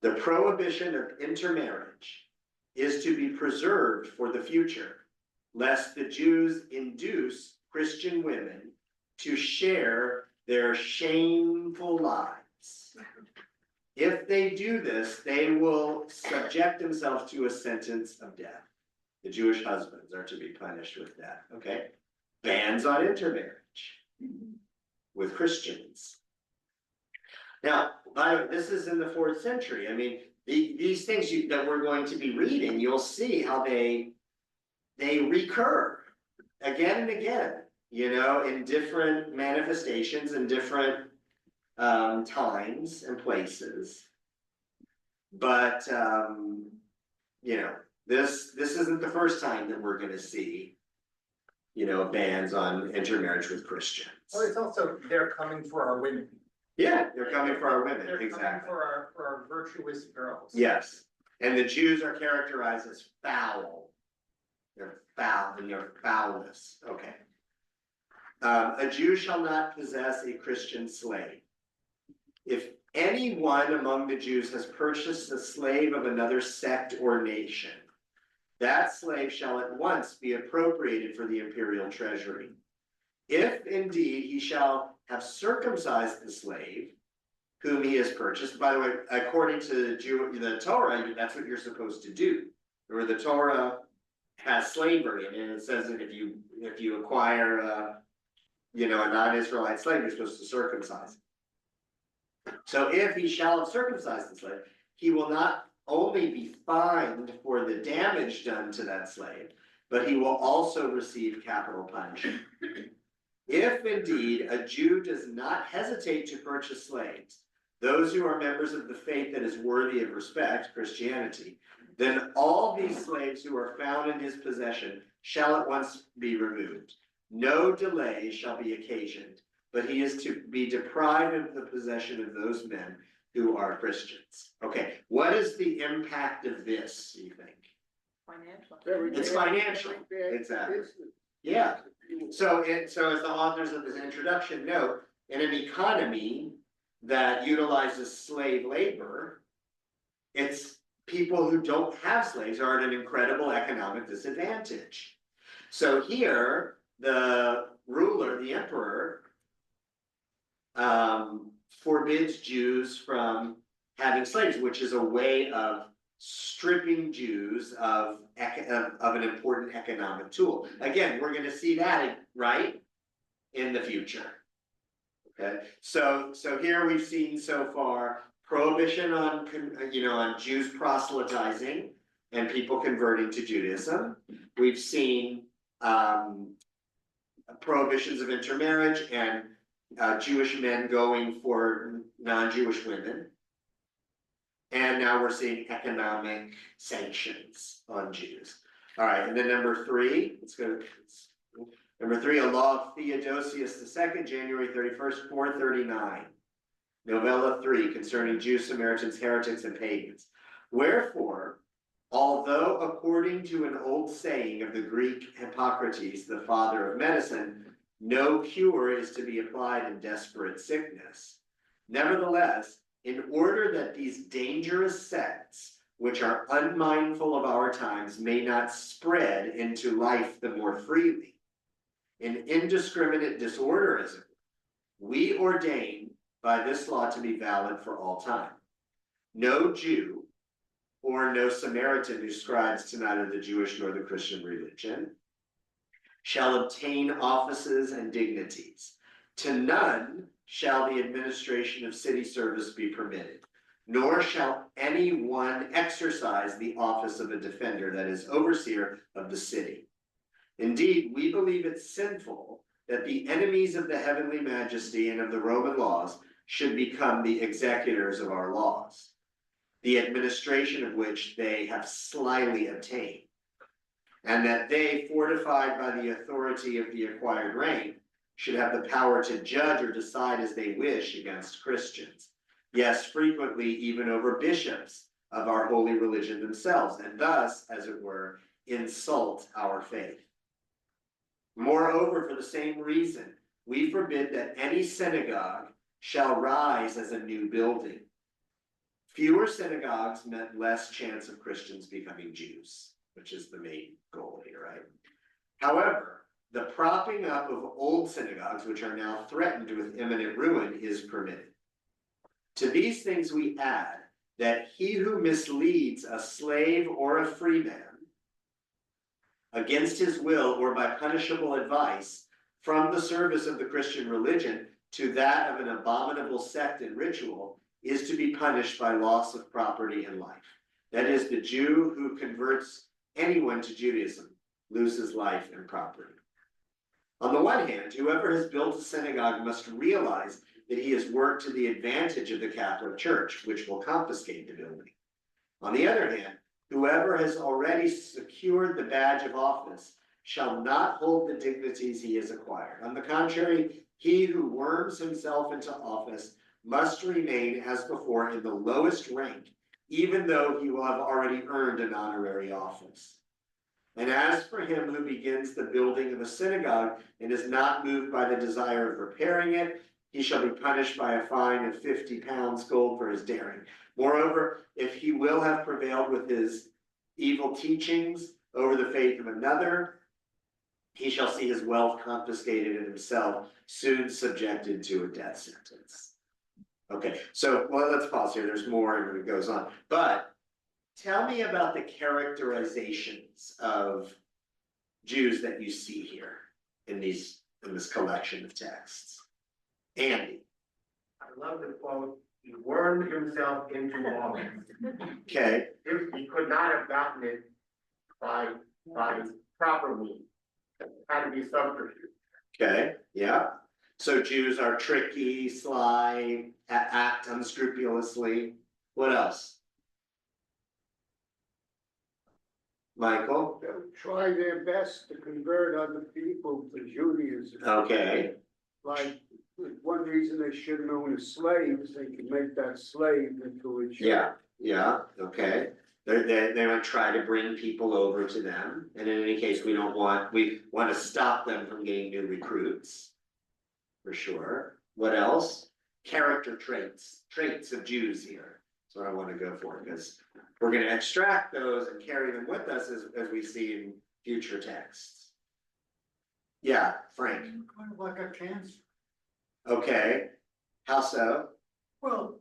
The prohibition of intermarriage is to be preserved for the future, lest the Jews induce Christian women to share their shameful lives. If they do this, they will subject themselves to a sentence of death. The Jewish husbands are to be punished with death, okay? Bans on intermarriage with Christians. Now, this is in the 4th century. I mean, these things that we're going to be reading, you'll see how they recur again and again, in different manifestations and different times and places. But, this isn't the first time that we're going to see bans on intermarriage with Christians. Well, it's also, they're coming for our women. Yeah, they're coming for our women, They're coming exactly. for our virtuous girls. Yes, And the Jews are characterized as foul. They're foul in their foulness, okay. A Jew shall not possess a Christian slave. If anyone among the Jews has purchased a slave of another sect or nation, that slave shall at once be appropriated for the imperial treasury. If indeed he shall have circumcised the slave whom he has purchased, by the way, according to the Torah, that's what you're supposed to do. Or the Torah has slavery, and it says that if you acquire a non-Israelite slave, you're supposed to circumcise. So if he shall have circumcised the slave, he will not only be fined for the damage done to that slave, but he will also receive capital punishment. If indeed a Jew does not hesitate to purchase slaves, those who are members of the faith that is worthy of respect, Christianity, then all these slaves who are found in his possession shall at once be removed. No delay shall be occasioned, but he is to be deprived of the possession of those men who are Christians. Okay, what is the impact of this, you think? Financial. It's financial, exactly. Yeah. So as the authors of this introduction note, in an economy that utilizes slave labor, it's people who don't have slaves are at an incredible economic disadvantage. So here, the ruler, the emperor, forbids Jews from having slaves, which is a way of stripping Jews of an important economic tool. Again, we're going to see that right in the future. Okay, so here we've seen so far prohibition on Jews proselytizing and people converting to Judaism. We've seen prohibitions of intermarriage and Jewish men going for non-Jewish women. And now we're seeing economic sanctions on Jews. All right, and then number three, number three, a law of Theodosius II, January 31st, 439. Novella 3, concerning Jews, Samaritans, heretics, and pagans. Wherefore, although according to an old saying of the Greek Hippocrates, the father of medicine, no cure is to be applied in desperate sickness, nevertheless, in order that these dangerous sects, which are unmindful of our times, may not spread into life the more freely, in indiscriminate disorder, as it were, we ordain by this law to be valid for all time. No Jew or no Samaritan who ascribes to neither the Jewish nor the Christian religion shall obtain offices and dignities. To none shall the administration of city service be permitted, nor shall anyone exercise the office of a defender, that is, overseer of the city. Indeed, we believe it sinful that the enemies of the heavenly majesty and of the Roman laws should become the executors of our laws, the administration of which they have slyly obtained, and that they, fortified by the authority of the acquired rank, should have the power to judge or decide as they wish against Christians, yes, frequently even over bishops of our holy religion themselves, and thus, as it were, insult our faith. Moreover, for the same reason, we forbid that any synagogue shall rise as a new building. Fewer synagogues meant less chance of Christians becoming Jews, which is the main goal here, right? However, the propping up of old synagogues, which are now threatened with imminent ruin, is permitted. To these things we add that he who misleads a slave or a free man against his will or by punishable advice from the service of the Christian religion to that of an abominable sect and ritual is to be punished by loss of property and life. That is, the Jew who converts anyone to Judaism loses life and property. On the one hand, whoever has built a synagogue must realize that he has worked to the advantage of the Catholic Church, which will confiscate the building. On the other hand, whoever has already secured the badge of office shall not hold the dignities he has acquired. On the contrary, he who worms himself into office must remain as before in the lowest rank even though he will have already earned an honorary office. And as for him who begins the building of a synagogue and is not moved by the desire of repairing it, he shall be punished by a fine of 50 pounds gold for his daring. Moreover, if he will have prevailed with his evil teachings over the faith of another, he shall see his wealth confiscated and himself soon subjected to a death sentence. Okay, so well, let's pause here. There's more and it goes on. But tell me about the characterizations of Jews that you see here in this collection of texts. Andy. I love the quote, he wormed himself into office. Okay, He could not have gotten it by proper means. It had to be subterfuge. okay, yeah. So Jews are tricky, sly, act unscrupulously. What else? Michael? They'll try their best to convert other people to Judaism. Okay, Like, one reason they shouldn't own a slave is they can make that slave into a Jew. yeah, okay. They might try to bring people over to them, and in any case, we want to stop them from getting new recruits. For sure. What else? Character traits of Jews here. That's what I want to go for, because we're going to extract those and carry them with us as we see in future texts. Yeah, Frank. Kind of like a cancer. Okay. How so? Well,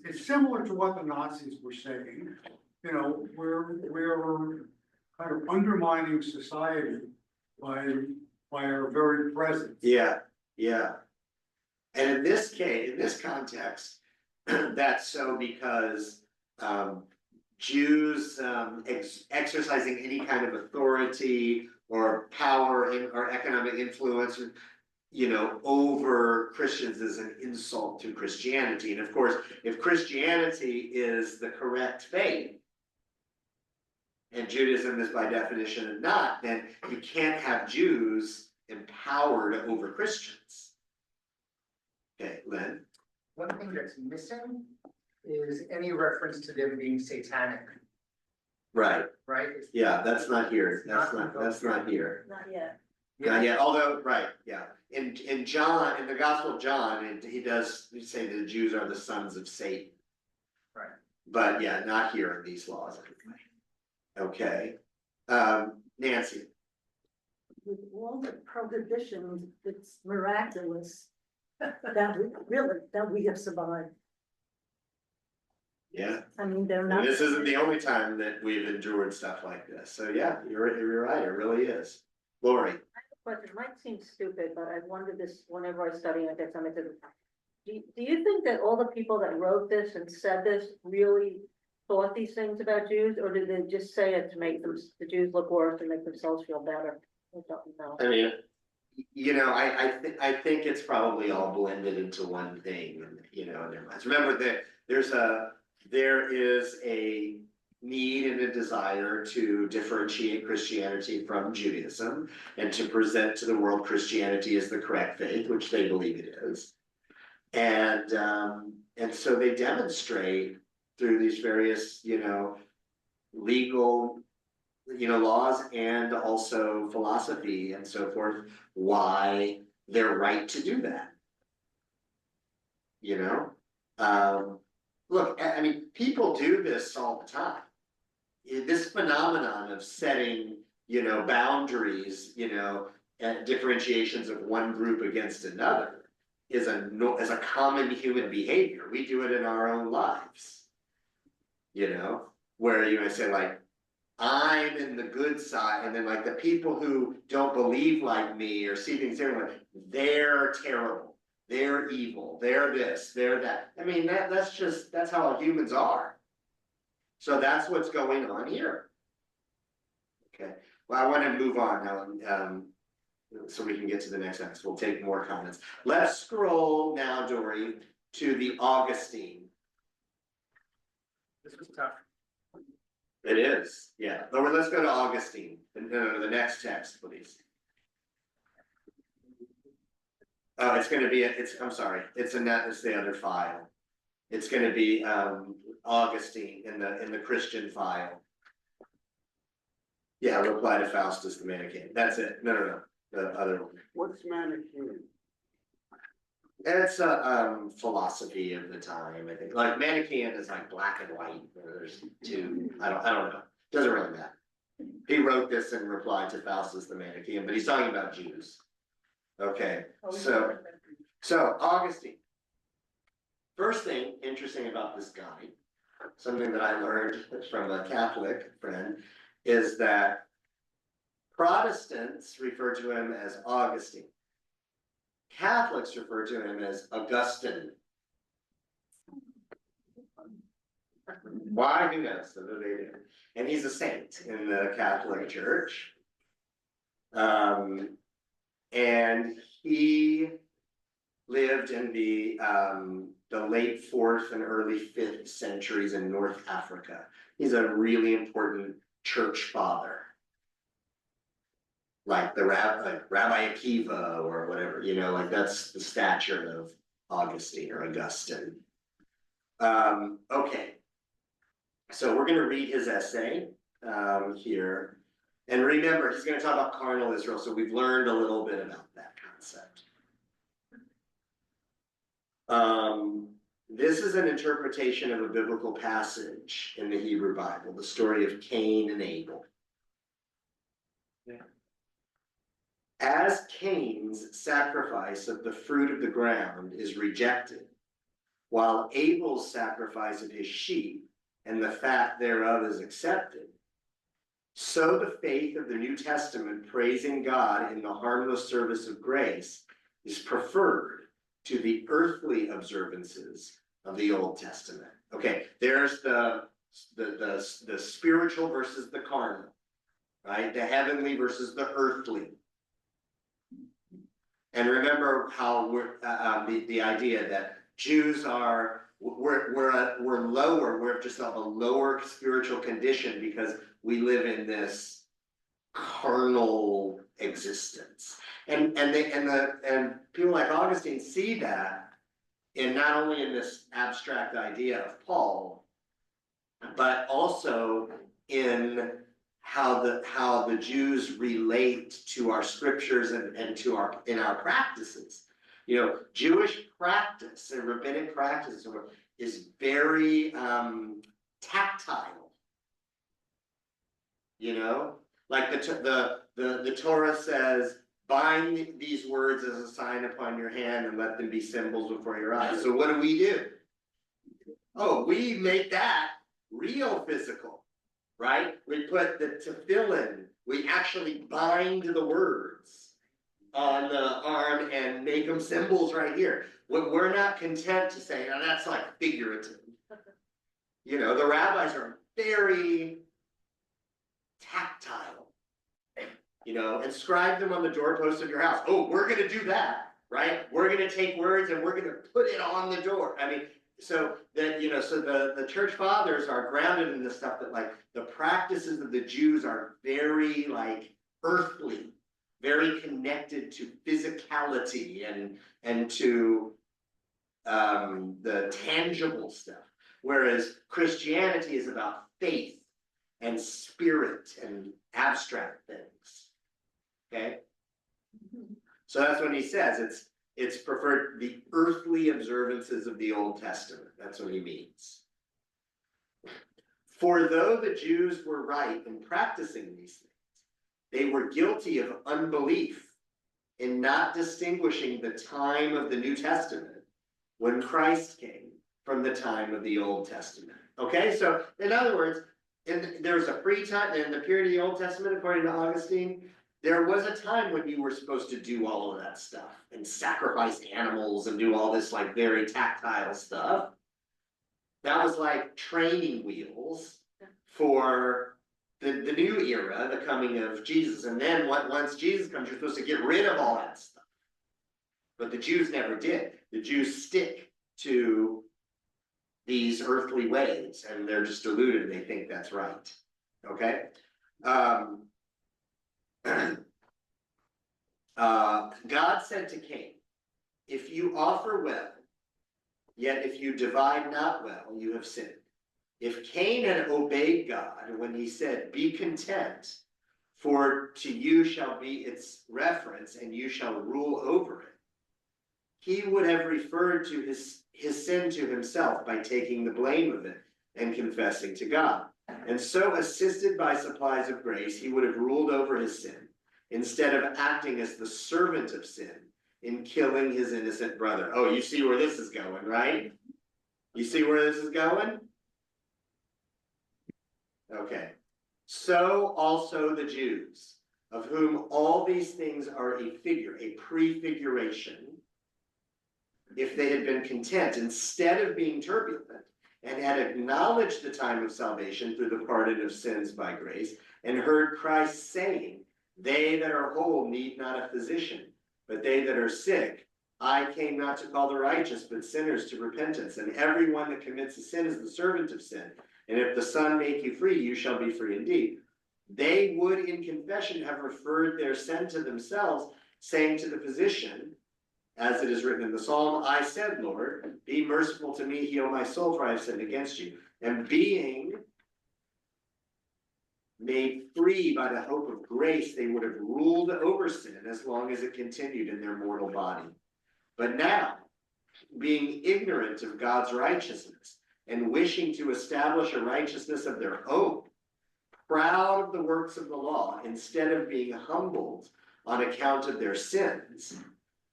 it's similar to what the Nazis were saying. You know, we're kind of undermining society by our very presence. Yeah. And in this case, in this context, that's so because Jews exercising any kind of authority or power or economic influence, over Christians is an insult to Christianity. And of course, if Christianity is the correct faith, and Judaism is by definition not, then you can't have Jews empowered over Christians. Okay, Lynn? One thing that's missing is any reference to them being satanic, Right, right? yeah, that's not here, that's It's not here. Not yet. Not yet, although, right, yeah, in John, in the Gospel of John, he does say that the Jews are the sons of Satan. Right. But yeah, not here in these laws anyway. Okay, Nancy. With all the prohibitions, it's miraculous that we have survived. Yeah, I mean, they're and not. this isn't the only time that we've endured stuff like this, so yeah, you're right, it really is. Lori. But it might seem stupid, but I wonder this whenever I study anti-Semitism. Do you think that all the people that wrote this and said this really thought these things about Jews, or did they just say it to make the Jews look worse and make themselves feel better? I don't know. I mean, I think it's probably all blended into one thing, and in their minds. Remember that there is a need and a desire to differentiate Christianity from Judaism and to present to the world Christianity as the correct faith, which they believe it is. And so they demonstrate through these various, legal, laws and also philosophy and so forth, why they're right to do that. Look, I mean, people do this all the time. This phenomenon of setting, boundaries, and differentiations of one group against another is a common human behavior. We do it in our own lives. Where you say like, I'm in the good side, and then like the people who don't believe like me or see things differently, they're terrible, they're evil, they're this, they're that. I mean, that's how humans are. So that's what's going on here. Okay, well, I want to move on now, so we can get to the next text. We'll take more comments. Let's scroll now, Dory, to the Augustine. This was tough. It is, yeah. Let's go to Augustine. No, the next text, please. Oh, it's going to be. I'm sorry. It's the other file. It's gonna be Augustine in the Christian file. Yeah, reply to Faustus the Manichaean. That's it. No. The other one. What's Manichaean? It's a philosophy of the time, I think. Like Manichaean is like black and white. There's two. I don't know. Doesn't really matter. He wrote this in reply to Faustus the Manichaean, but he's talking about Jews. Okay, so Augustine. First thing interesting about this guy, something that I learned from a Catholic friend, is that Protestants refer to him as Augustine. Catholics refer to him as Augustine. Why? Who knows? So they do. And he's a saint in the Catholic Church. And he lived in the late 4th and early 5th centuries in North Africa. He's a really important church father. Like the Rabbi Akiva or whatever, you know, like that's the stature of Augustine or Augustine. Okay, so we're gonna read his essay here. And remember, he's gonna talk about carnal Israel, so we've learned a little bit about that concept. This is an interpretation of a biblical passage in the Hebrew Bible, the story of Cain and Abel. As Cain's sacrifice of the fruit of the ground is rejected, while Abel's sacrifice of his sheep and the fat thereof is accepted, so the faith of the New Testament praising God in the harmless service of grace is preferred to the earthly observances of the Old Testament. Okay, there's the spiritual versus the carnal, right? The heavenly versus the earthly. And remember how we're the idea that Jews are we're lower, we're just of a lower spiritual condition because we live in this carnal existence. And people like Augustine see that in not only in this abstract idea of Paul, but also in how the Jews relate to our scriptures and to our practices. You know, Jewish practice and rabbinic practice is very tactile. You know, like the Torah says, bind these words as a sign upon your hand and let them be symbols before your eyes. So what do? Oh, we make that real physical. Right? We put the tefillin, we actually bind the words on the arm and make them symbols right here. We're not content to say, oh, that's like figurative. You know, the rabbis are very tactile. You know, inscribe them on the doorpost of your house. Oh, we're going to do that, right? We're going to take words and we're going to put it on the door. I mean, so that, you know, so the church fathers are grounded in the stuff that like the practices of the Jews are very like earthly, very connected to physicality and to the tangible stuff. Whereas Christianity is about faith and spirit and abstract things. Okay? So that's when he says it's preferred the earthly observances of the Old Testament. That's what he means. For though the Jews were right in practicing these things, they were guilty of unbelief in not distinguishing the time of the New Testament when Christ came from the time of the Old Testament. Okay, so in other words, there was a free time in the period of the Old Testament, according to Augustine. There was a time when you were supposed to do all of that stuff and sacrifice animals and do all this like very tactile stuff. That was like training wheels for the new era, the coming of Jesus. And then once Jesus comes, you're supposed to get rid of all that stuff. But the Jews never did. The Jews stick to these earthly ways and they're just deluded and they think that's right. Okay? God said to Cain, if you offer well, Yet if you divide not well, you have sinned. If Cain had obeyed God when he said, be content, for to you shall be its reference, and you shall rule over it, he would have referred to his sin to himself by taking the blame of it and confessing to God. And so, assisted by supplies of grace, he would have ruled over his sin, instead of acting as the servant of sin in killing his innocent brother. Oh, you see where this is going, right? You see where this is going? Okay. So also the Jews, of whom all these things are a figure, a prefiguration, if they had been content, instead of being turbulent, and had acknowledged the time of salvation through the pardon of sins by grace, and heard Christ saying, they that are whole need not a physician, but they that are sick, I came not to call the righteous, but sinners to repentance. And everyone that commits a sin is the servant of sin. And if the Son make you free, you shall be free indeed. They would in confession have referred their sin to themselves, saying to the physician, as it is written in the Psalm, I said, Lord, be merciful to me, heal my soul, for I have sinned against you. And being made free by the hope of grace, they would have ruled over sin as long as it continued in their mortal body. But now, being ignorant of God's righteousness and wishing to establish a righteousness of their own, proud of the works of the law, instead of being humbled on account of their sins,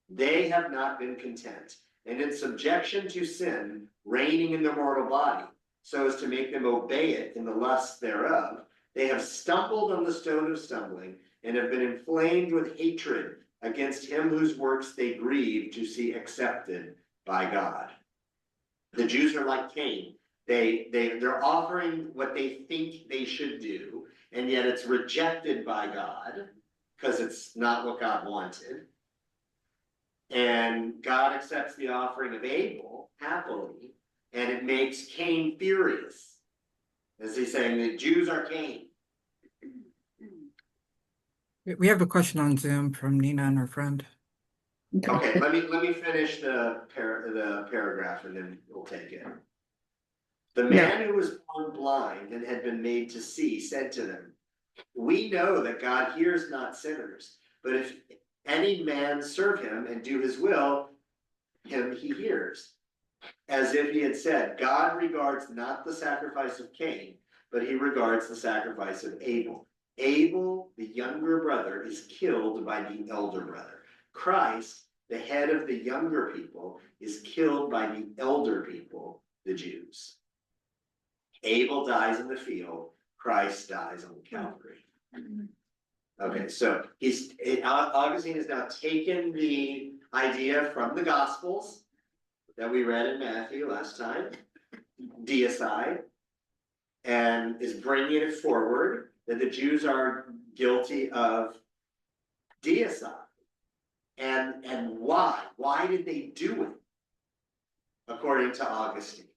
they have not been content, and in subjection to sin, reigning in their mortal body, so as to make them obey it in the lusts thereof, they have stumbled on the stone of stumbling, and have been inflamed with hatred against him whose works they grieve to see accepted by God. The Jews are like Cain. They're offering what they think they should do, and yet it's rejected by God, because it's not what God wanted. And God accepts the offering of Abel happily, and it makes Cain furious. As he's saying, the Jews are Cain. We have a question on Zoom from Nina and her friend. Okay, let me finish the paragraph and then we'll take it. The man who was born blind and had been made to see said to them, we know that God hears not sinners, but if any man serve him and do his will, him he hears. As if he had said, God regards not the sacrifice of Cain, but he regards the sacrifice of Abel. Abel, the younger brother, is killed by the elder brother. Christ, the head of the younger people, is killed by the elder people, the Jews. Abel dies in the field, Christ dies on Calvary. Okay, so Augustine has now taken the idea from the Gospels that we read in Matthew last time, deicide, and is bringing it forward that the Jews are guilty of deicide. And why? Why did they do it? According to Augustine.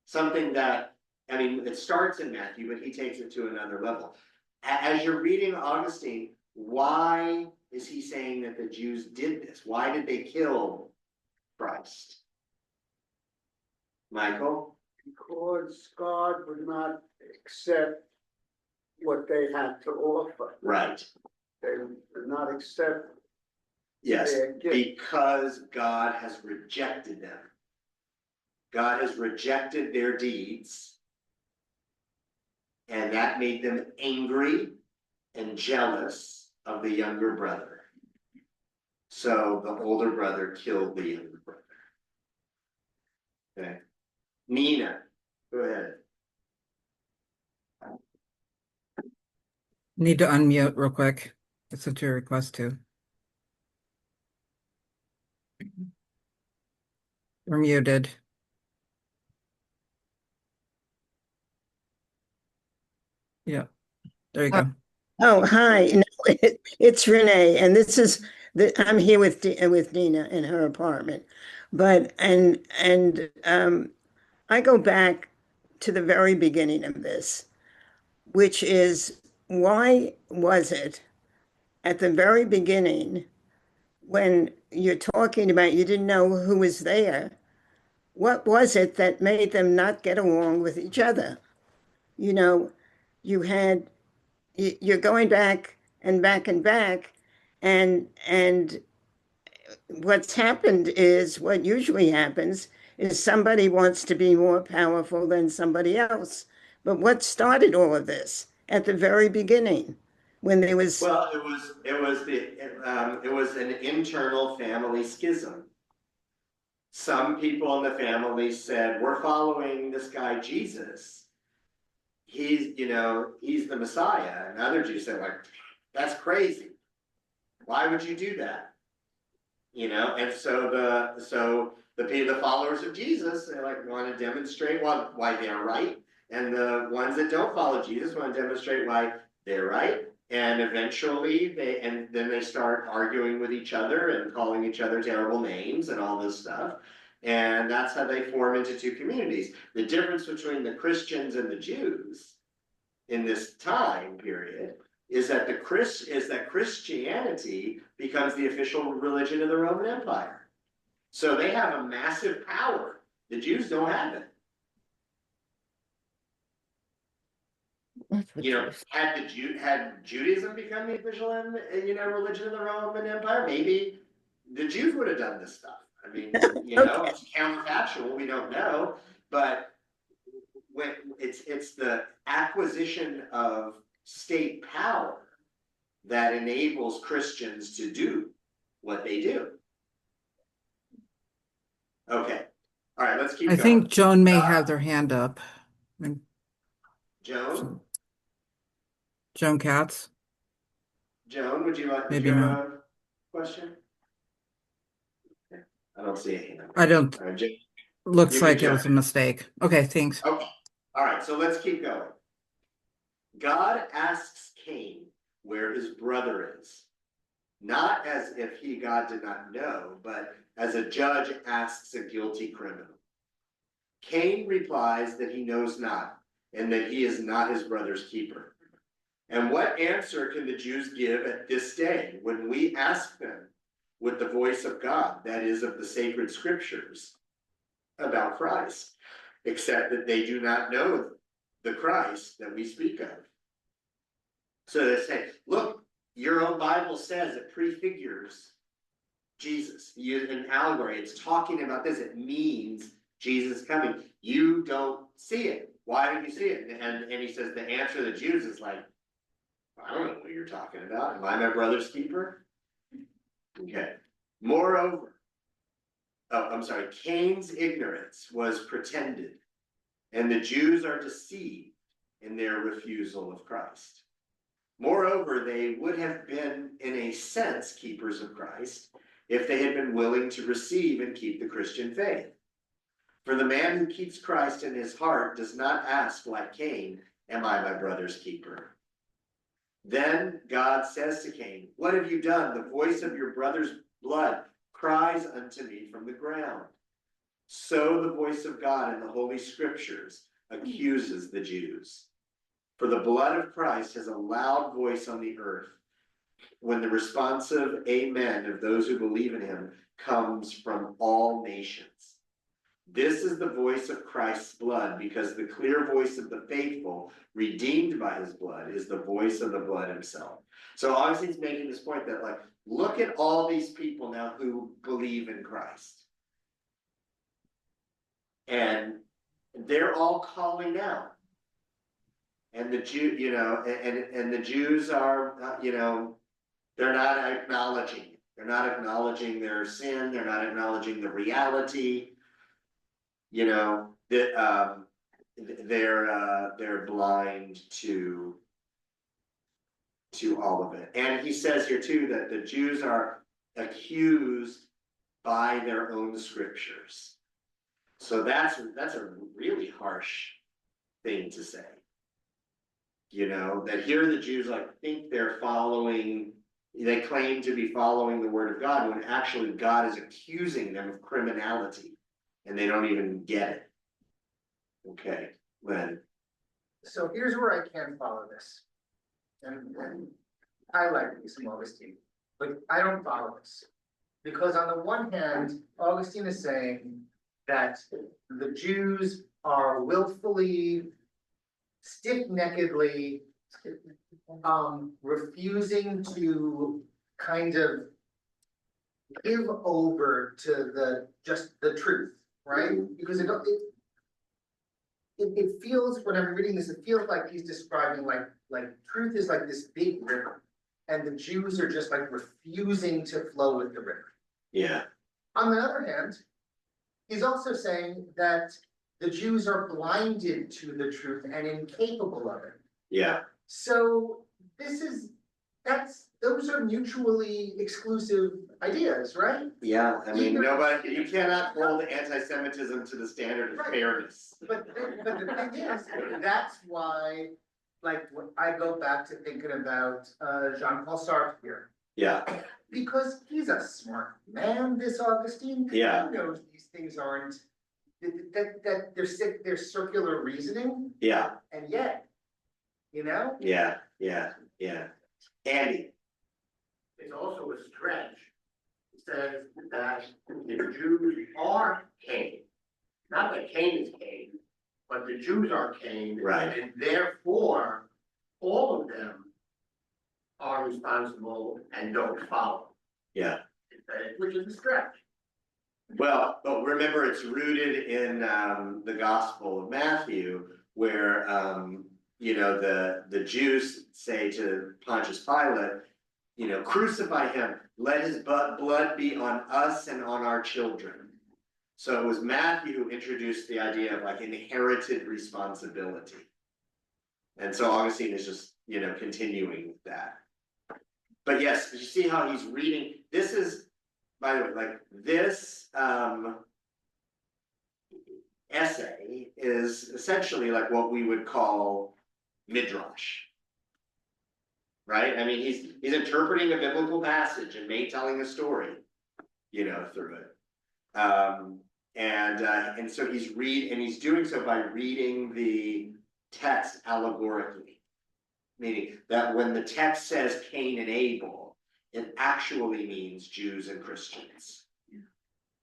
Something that, I mean, it starts in Matthew, but he takes it to another level. As you're reading Augustine, why is he saying that the Jews did this? Why did they kill Christ? Michael? Because God would not accept what they had to offer. Right. They would not accept. Yes, their gift. because God has rejected them. God has rejected their deeds, and that made them angry and jealous of the younger brother. So the older brother killed the younger brother. Okay. Nina, go ahead. Need to unmute real quick. It's such a request too. You're muted. Yeah, there you go. Oh, hi. No, it's Renee, and this is I'm here with Dina in her apartment. But I go back to the very beginning of this, which is why was it at the very beginning when you're talking about you didn't know who was there, what was it that made them not get along with each other? You know, you had you're going back and back and back, and what's happened is what usually happens is somebody wants to be more powerful than somebody else. But what started all of this at the very beginning, when there was Well, it was an internal family schism. Some people in the family said, we're following this guy Jesus. He's, he's the Messiah. And other Jews said, like, that's crazy. Why would you do that? And the followers of Jesus, they like want to demonstrate why they're right. And the ones that don't follow Jesus want to demonstrate why they're right. And eventually then they start arguing with each other and calling each other terrible names and all this stuff. And that's how they form into two communities. The difference between the Christians and the Jews in this time period is that Christianity becomes the official religion of the Roman Empire. So they have a massive power. The Jews don't have it. Had Judaism become the official religion of the Roman Empire, maybe the Jews would have done this stuff. I mean, it's counterfactual, we don't know, but when it's the acquisition of state power that enables Christians to do what they do. Okay. All right, let's keep I going. think Joan may have their hand up. Joan? Joan Katz? Joan, would you Maybe have not. a question? I don't see a hand. I don't. All right, Joan. Looks You like can it was a mistake. Okay, thanks. Okay. All right, so let's keep going. God asks Cain where his brother is, not as if God did not know, but as a judge asks a guilty criminal. Cain replies that he knows not, and that he is not his brother's keeper. And what answer can the Jews give at this day when we ask them with the voice of God, that is, of the sacred scriptures, about Christ, except that they do not know the Christ that we speak of? So they say, look, your own Bible says it prefigures Jesus. An allegory, it's talking about this. It means Jesus coming. You don't see it. Why don't you see it? And he says the answer to the Jews is like, I don't know what you're talking about. Am I my brother's keeper? Okay. Moreover, Cain's ignorance was pretended, and the Jews are deceived in their refusal of Christ. Moreover, they would have been, in a sense, keepers of Christ if they had been willing to receive and keep the Christian faith. For the man who keeps Christ in his heart does not ask like Cain, am I my brother's keeper? Then God says to Cain, what have you done? The voice of your brother's blood cries unto me from the ground. So the voice of God in the Holy Scriptures accuses the Jews. For the blood of Christ has a loud voice on the earth when the responsive amen of those who believe in him comes from all nations. This is the voice of Christ's blood, because the clear voice of the faithful, redeemed by his blood, is the voice of the blood himself. So Augustine's making this point that, like, look at all these people now who believe in Christ. And they're all calling out. And the Jew, and the Jews are, they're not acknowledging it. They're not acknowledging their sin. They're not acknowledging the reality. That they're blind to all of it. And he says here too that the Jews are accused by their own scriptures. So that's a really harsh thing to say. That here the Jews think they're following, they claim to be following the word of God, when actually God is accusing them of criminality, and they don't even get it. Okay, Len. So here's where I can follow this. And I like me some Augustine, but I don't follow this. Because on the one hand, Augustine is saying that the Jews are willfully, stiff-neckedly, refusing to kind of give over to just the truth, right? Because it feels, when I'm reading this, it feels like he's describing like truth is like this big river, and the Jews are just like refusing to flow with the river. Yeah, On the other hand, he's also saying that the Jews are blinded to the truth and incapable of it. yeah, So those are mutually exclusive ideas, right? yeah, I mean, nobody, you cannot hold anti-Semitism to the standard of Right. fairness. But the thing is, that's why, like, when I go back to thinking about Jean-Paul Sartre here. Yeah, Because he's a smart man, this Augustine. Yeah. He knows these things aren't, that they're circular reasoning, yeah, and yet, yeah, yeah. Andy, It's also a stretch. It says that the Jews are Cain. Not that Cain is Cain, but the Jews are Cain. Right. And therefore, all of them are responsible and don't follow, yeah. which is a stretch. Well, but remember, it's rooted in the Gospel of Matthew, where the Jews say to Pontius Pilate, crucify him, let his blood be on us and on our children. So it was Matthew who introduced the idea of like inherited responsibility. And so Augustine is just, continuing with that. But yes, you see how he's reading, this is, by the way, like this essay is essentially like what we would call midrash. Right? I mean, he's interpreting a biblical passage and telling a story, through it. And so he's doing so by reading the text allegorically, meaning that when the text says Cain and Abel, it actually means Jews and Christians.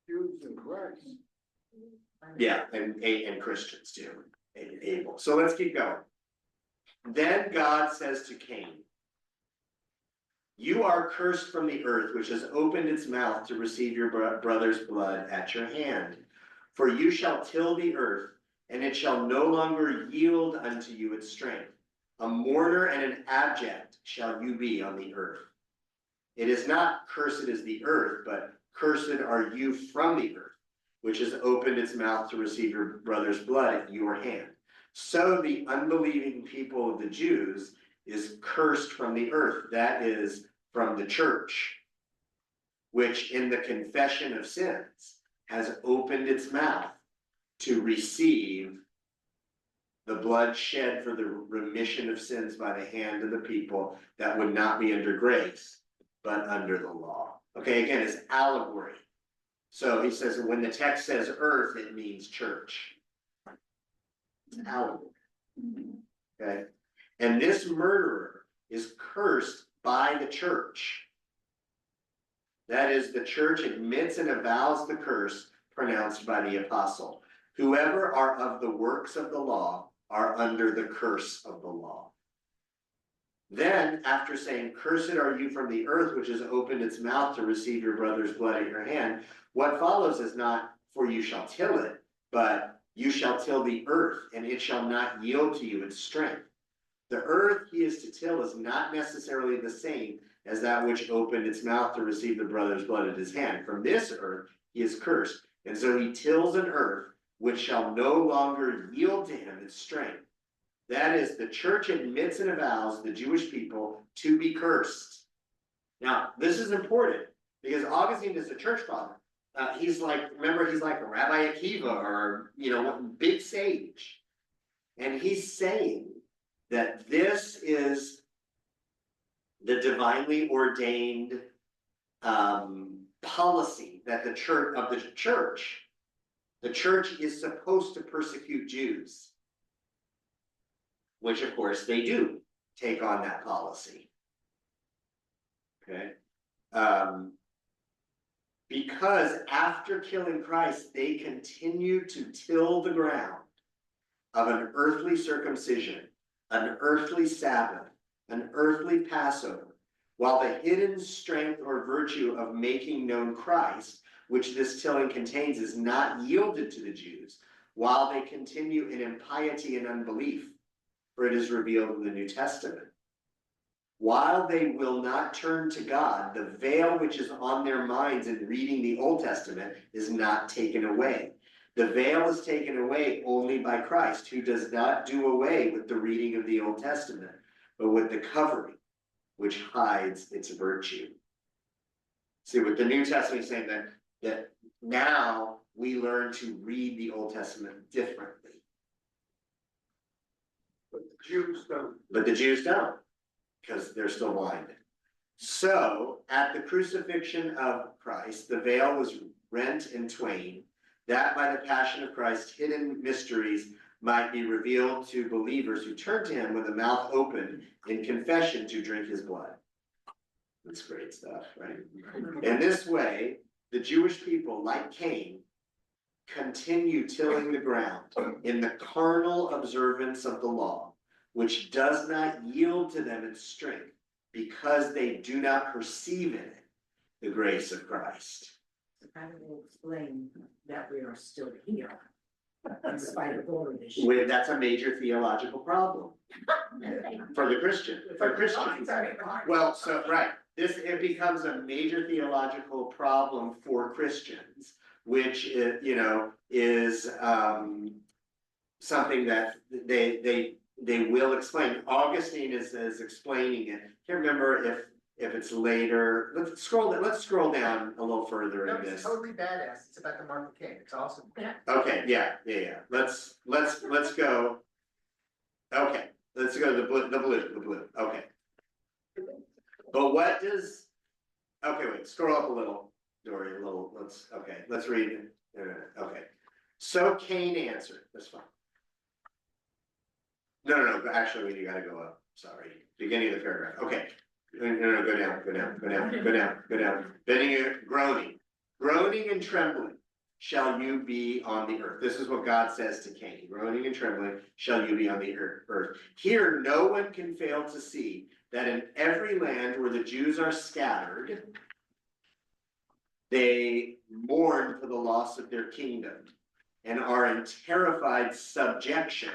Jews and Christ. Yeah, and Christians too, and Abel. So let's keep going. Then God says to Cain, you are cursed from the earth, which has opened its mouth to receive your brother's blood at your hand. For you shall till the earth, and it shall no longer yield unto you its strength. A mourner and an abject shall you be on the earth. It is not cursed is the earth, but cursed are you from the earth, which has opened its mouth to receive your brother's blood at your hand. So the unbelieving people of the Jews is cursed from the earth, that is, from the church, which in the confession of sins has opened its mouth to receive the blood shed for the remission of sins by the hand of the people that would not be under grace, but under the law. Okay, again, it's allegory. So he says when the text says earth, it means church. It's allegory. Okay, and this murderer is cursed by the church. That is, the church admits and avows the curse pronounced by the apostle. Whoever are of the works of the law are under the curse of the law. Then, after saying, cursed are you from the earth, which has opened its mouth to receive your brother's blood at your hand, what follows is not, for you shall till it, but you shall till the earth, and it shall not yield to you its strength. The earth he is to till is not necessarily the same as that which opened its mouth to receive the brother's blood at his hand. From this earth he is cursed, and so he tills an earth which shall no longer yield to him its strength. That is, the church admits and avows the Jewish people to be cursed. Now, this is important because Augustine is a church father. He's like Rabbi Akiva or, big sage. And he's saying that this is the divinely ordained policy that the church is supposed to persecute Jews, which of course they do take on that policy. Okay. Because after killing Christ, they continue to till the ground of an earthly circumcision, an earthly Sabbath, an earthly Passover, while the hidden strength or virtue of making known Christ, which this tilling contains, is not yielded to the Jews, while they continue in impiety and unbelief, for it is revealed in the New Testament. While they will not turn to God, the veil which is on their minds in reading the Old Testament is not taken away. The veil is taken away only by Christ, who does not do away with the reading of the Old Testament, but with the covering, which hides its virtue. See, with the New Testament saying that now we learn to read the Old Testament differently. But the Jews don't. But the Jews don't, because they're still blinded. So, at the crucifixion of Christ, the veil was rent in twain, that by the passion of Christ, hidden mysteries might be revealed to believers who turn to him with a mouth open in confession to drink his blood. That's great stuff, right? In this way, the Jewish people, like Cain, continue tilling the ground in the carnal observance of the law, which does not yield to them its strength, because they do not perceive in it the grace of Christ. How do you explain that we are still here in spite of all of this? That's a major theological problem for the Christian, for Christians. Well, so, right, it becomes a major theological problem for Christians, which, is something that they will explain. Augustine is explaining it. Can't remember if it's later. Let's scroll down a little further No, in it's this. totally badass. It's about the Martin Luther King. It's awesome. Okay, yeah. Let's go. Okay, let's go to the blue. Okay. But what does? Okay, wait. Scroll up a little, Dory. Let's read it. Okay. So Cain answered. That's fine. No. Actually, you gotta go up. Sorry. Beginning of the paragraph. Okay. No, go down. Bending it, groaning and trembling shall you be on the earth. This is what God says to Cain. Groaning and trembling shall you be on the earth. Here no one can fail to see that in every land where the Jews are scattered, they mourn for the loss of their kingdom and are in terrified subjection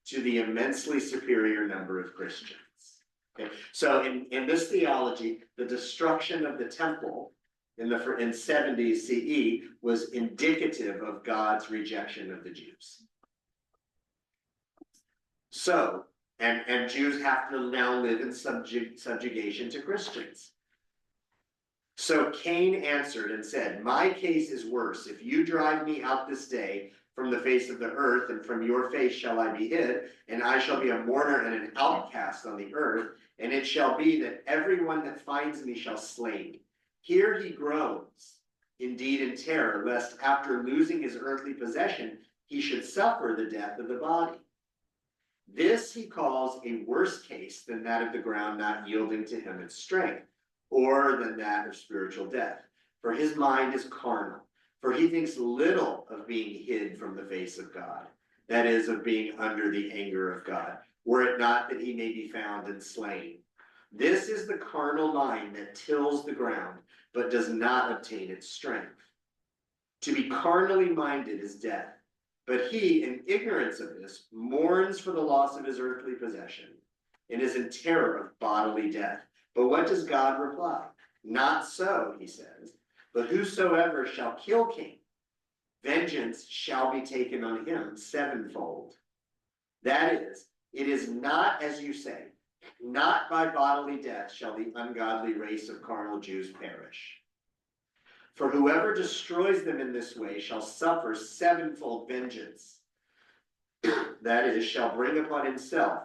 to the immensely superior number of Christians. Okay, so in this theology, the destruction of the temple in 70 CE was indicative of God's rejection of the Jews. So, and Jews have to now live in subjugation to Christians. So Cain answered and said, my case is worse. If you drive me out this day from the face of the earth, and from your face shall I be hid, and I shall be a mourner and an outcast on the earth, and it shall be that everyone that finds me shall slay me. Here he groans, indeed in terror, lest after losing his earthly possession, he should suffer the death of the body. This he calls a worse case than that of the ground not yielding to him its strength, or than that of spiritual death. For his mind is carnal, for he thinks little of being hid from the face of God, that is, of being under the anger of God, were it not that he may be found and slain. This is the carnal mind that tills the ground, but does not obtain its strength. To be carnally minded is death, but he, in ignorance of this, mourns for the loss of his earthly possession, and is in terror of bodily death. But what does God reply? Not so, he says, but whosoever shall kill Cain, vengeance shall be taken on him sevenfold. That is, it is not as you say, not by bodily death shall the ungodly race of carnal Jews perish. For whoever destroys them in this way shall suffer sevenfold vengeance. That is, shall bring upon himself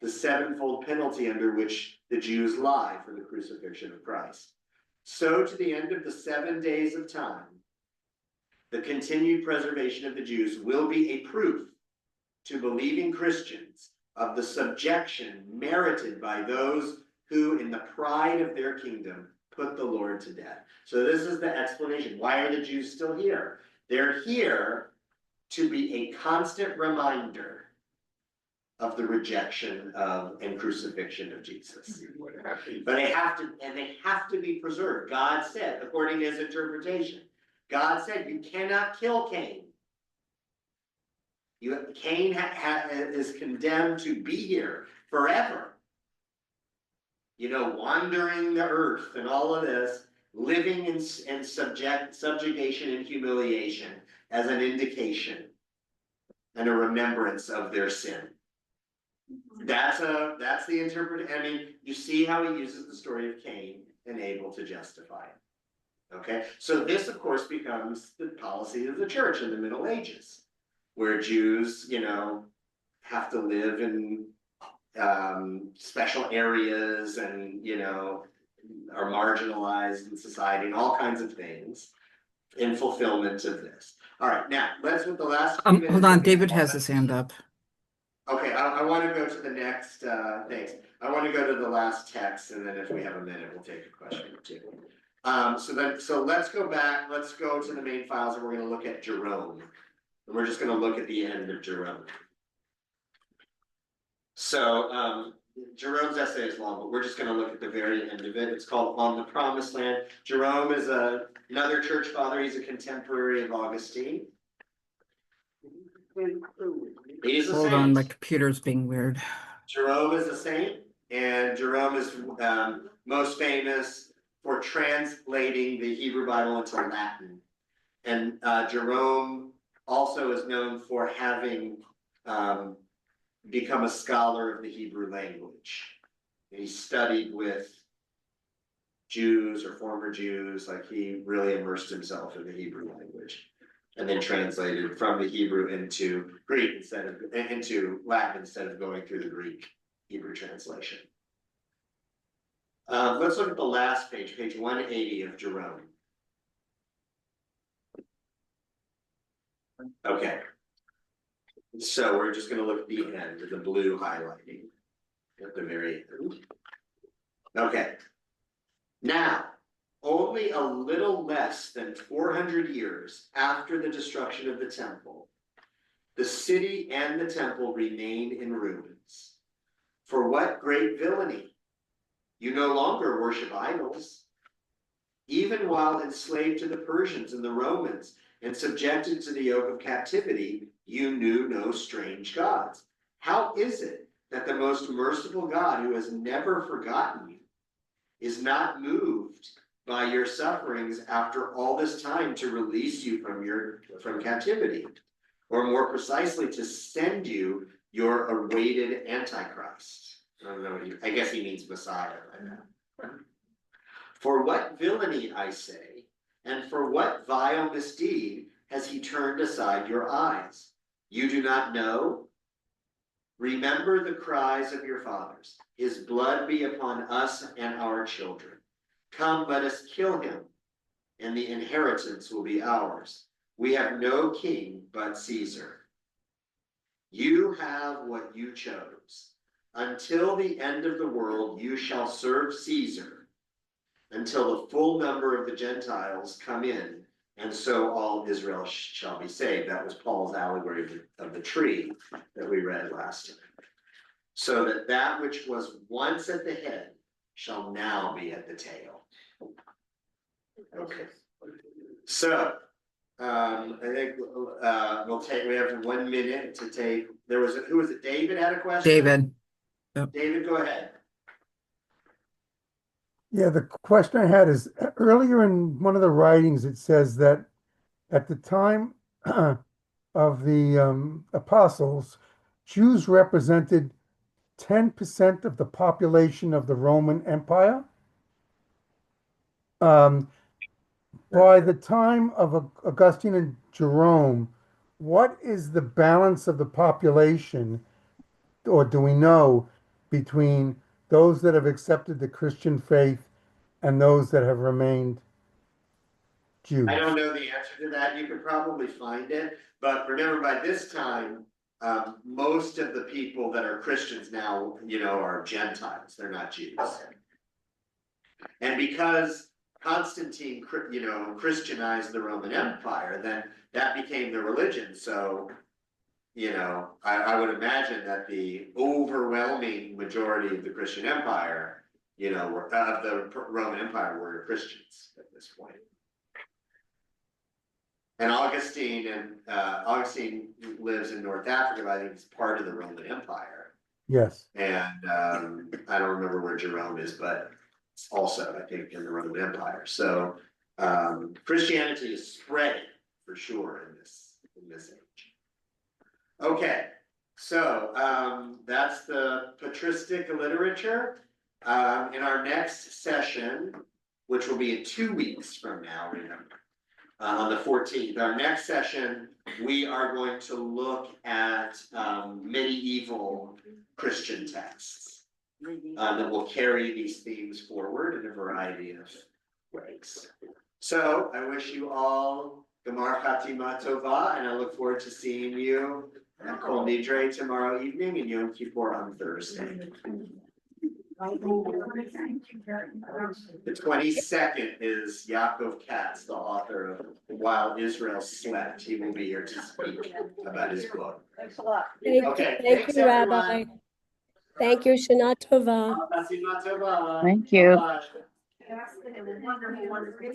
the sevenfold penalty under which the Jews lie for the crucifixion of Christ. So to the end of the 7 days of time, the continued preservation of the Jews will be a proof to believing Christians of the subjection merited by those who, in the pride of their kingdom, put the Lord to death. So this is the explanation. Why are the Jews still here? They're here to be a constant reminder of the rejection of and crucifixion of Jesus. But they have to be preserved. God said, according to his interpretation, God said you cannot kill Cain. Cain is condemned to be here forever. You know, wandering the earth and all of this, living in subjugation and humiliation as an indication and a remembrance of their sin. That's the interpretation. I mean, you see how he uses the story of Cain and Abel to justify it. Okay, so this, of course, becomes the policy of the church in the Middle Ages, where Jews, you know, have to live in special areas and, you know, are marginalized in society and all kinds of things in fulfillment of this. All right, now let's with the last few minutes. Hold on, David has his hand up. Okay, I want to go to the next, thanks. I want to go to the last text, and then if we have a minute, we'll take a question or two. So let's go back, let's go to the main files, and we're going to look at Jerome. And we're just going to look at the end of Jerome. So Jerome's essay is long, but we're just going to look at the very end of it. It's called On the Promised Land. Jerome is another church father. He's a contemporary of Augustine. He's a Hold saint. on, my computer's being weird. Jerome is a saint, and Jerome is most famous for translating the Hebrew Bible into Latin. And Jerome also is known for having become a scholar of the Hebrew language. And he studied with Jews or former Jews, like he really immersed himself in the Hebrew language. And then translated from the Hebrew into Greek into Latin instead of going through the Greek Hebrew translation. Let's look at the last page, page 180 of Jerome. Okay. So we're just going to look at the end, the blue highlighting at the very end. Okay. Now, only a little less than 400 years after the destruction of the temple, the city and the temple remain in ruins. For what great villainy! You no longer worship idols. Even while enslaved to the Persians and the Romans and subjected to the yoke of captivity, you knew no strange gods. How is it that the most merciful God, who has never forgotten you, is not moved by your sufferings after all this time to release you from captivity, or more precisely, to send you your awaited Antichrist? I don't know. I guess he means Messiah right now. For what villainy, I say, and for what vile misdeed has he turned aside your eyes? You do not know? Remember the cries of your fathers. His blood be upon us and our children. Come, let us kill him, and the inheritance will be ours. We have no king but Caesar. You have what you chose. Until the end of the world, you shall serve Caesar, until the full number of the Gentiles come in, and so all Israel shall be saved. That was Paul's allegory of the tree that we read last time. So that which was once at the head shall now be at the tail. Okay. So I think we have 1 minute to take. Who was it? David had a question? David. Yep. David, go ahead. Yeah, the question I had is earlier in one of the writings, it says that at the time of the apostles, Jews represented 10% of the population of the Roman Empire. By the time of Augustine and Jerome, what is the balance of the population, or do we know, between those that have accepted the Christian faith and those that have remained Jews? I don't know the answer to that. You could probably find it, but remember, by this time, most of the people that are Christians now, are Gentiles. They're not Jews. And because Constantine, Christianized the Roman Empire, then that became the religion, so. I would imagine that the overwhelming majority of the Christian Empire, of the Roman Empire were Christians at this point. And Augustine lives in North Africa, but I think it's part of the Roman Empire. Yes. And I don't remember where Jerome is, but it's also, I think, in the Roman Empire. So Christianity is spreading for sure in this age. Okay, so that's the patristic literature. In our next session, which will be in 2 weeks from now, remember, on the 14th, our next session, we are going to look at medieval Christian texts that will carry these themes forward in a variety of ways. So I wish you all Gemar Chatima Tova, and I look forward to seeing you at Kol Nidre tomorrow evening and Yom Kippur on Thursday. Thank you very much. The 22nd is Yaakov Katz, the author of While Israel Slept. He will be here to speak about his book. Thanks a lot. Okay, thanks you, everyone. Rabbi. Thank you, Shana Tova. Chatima Tova. Thank you. Bye-bye. Yes, and a wonderful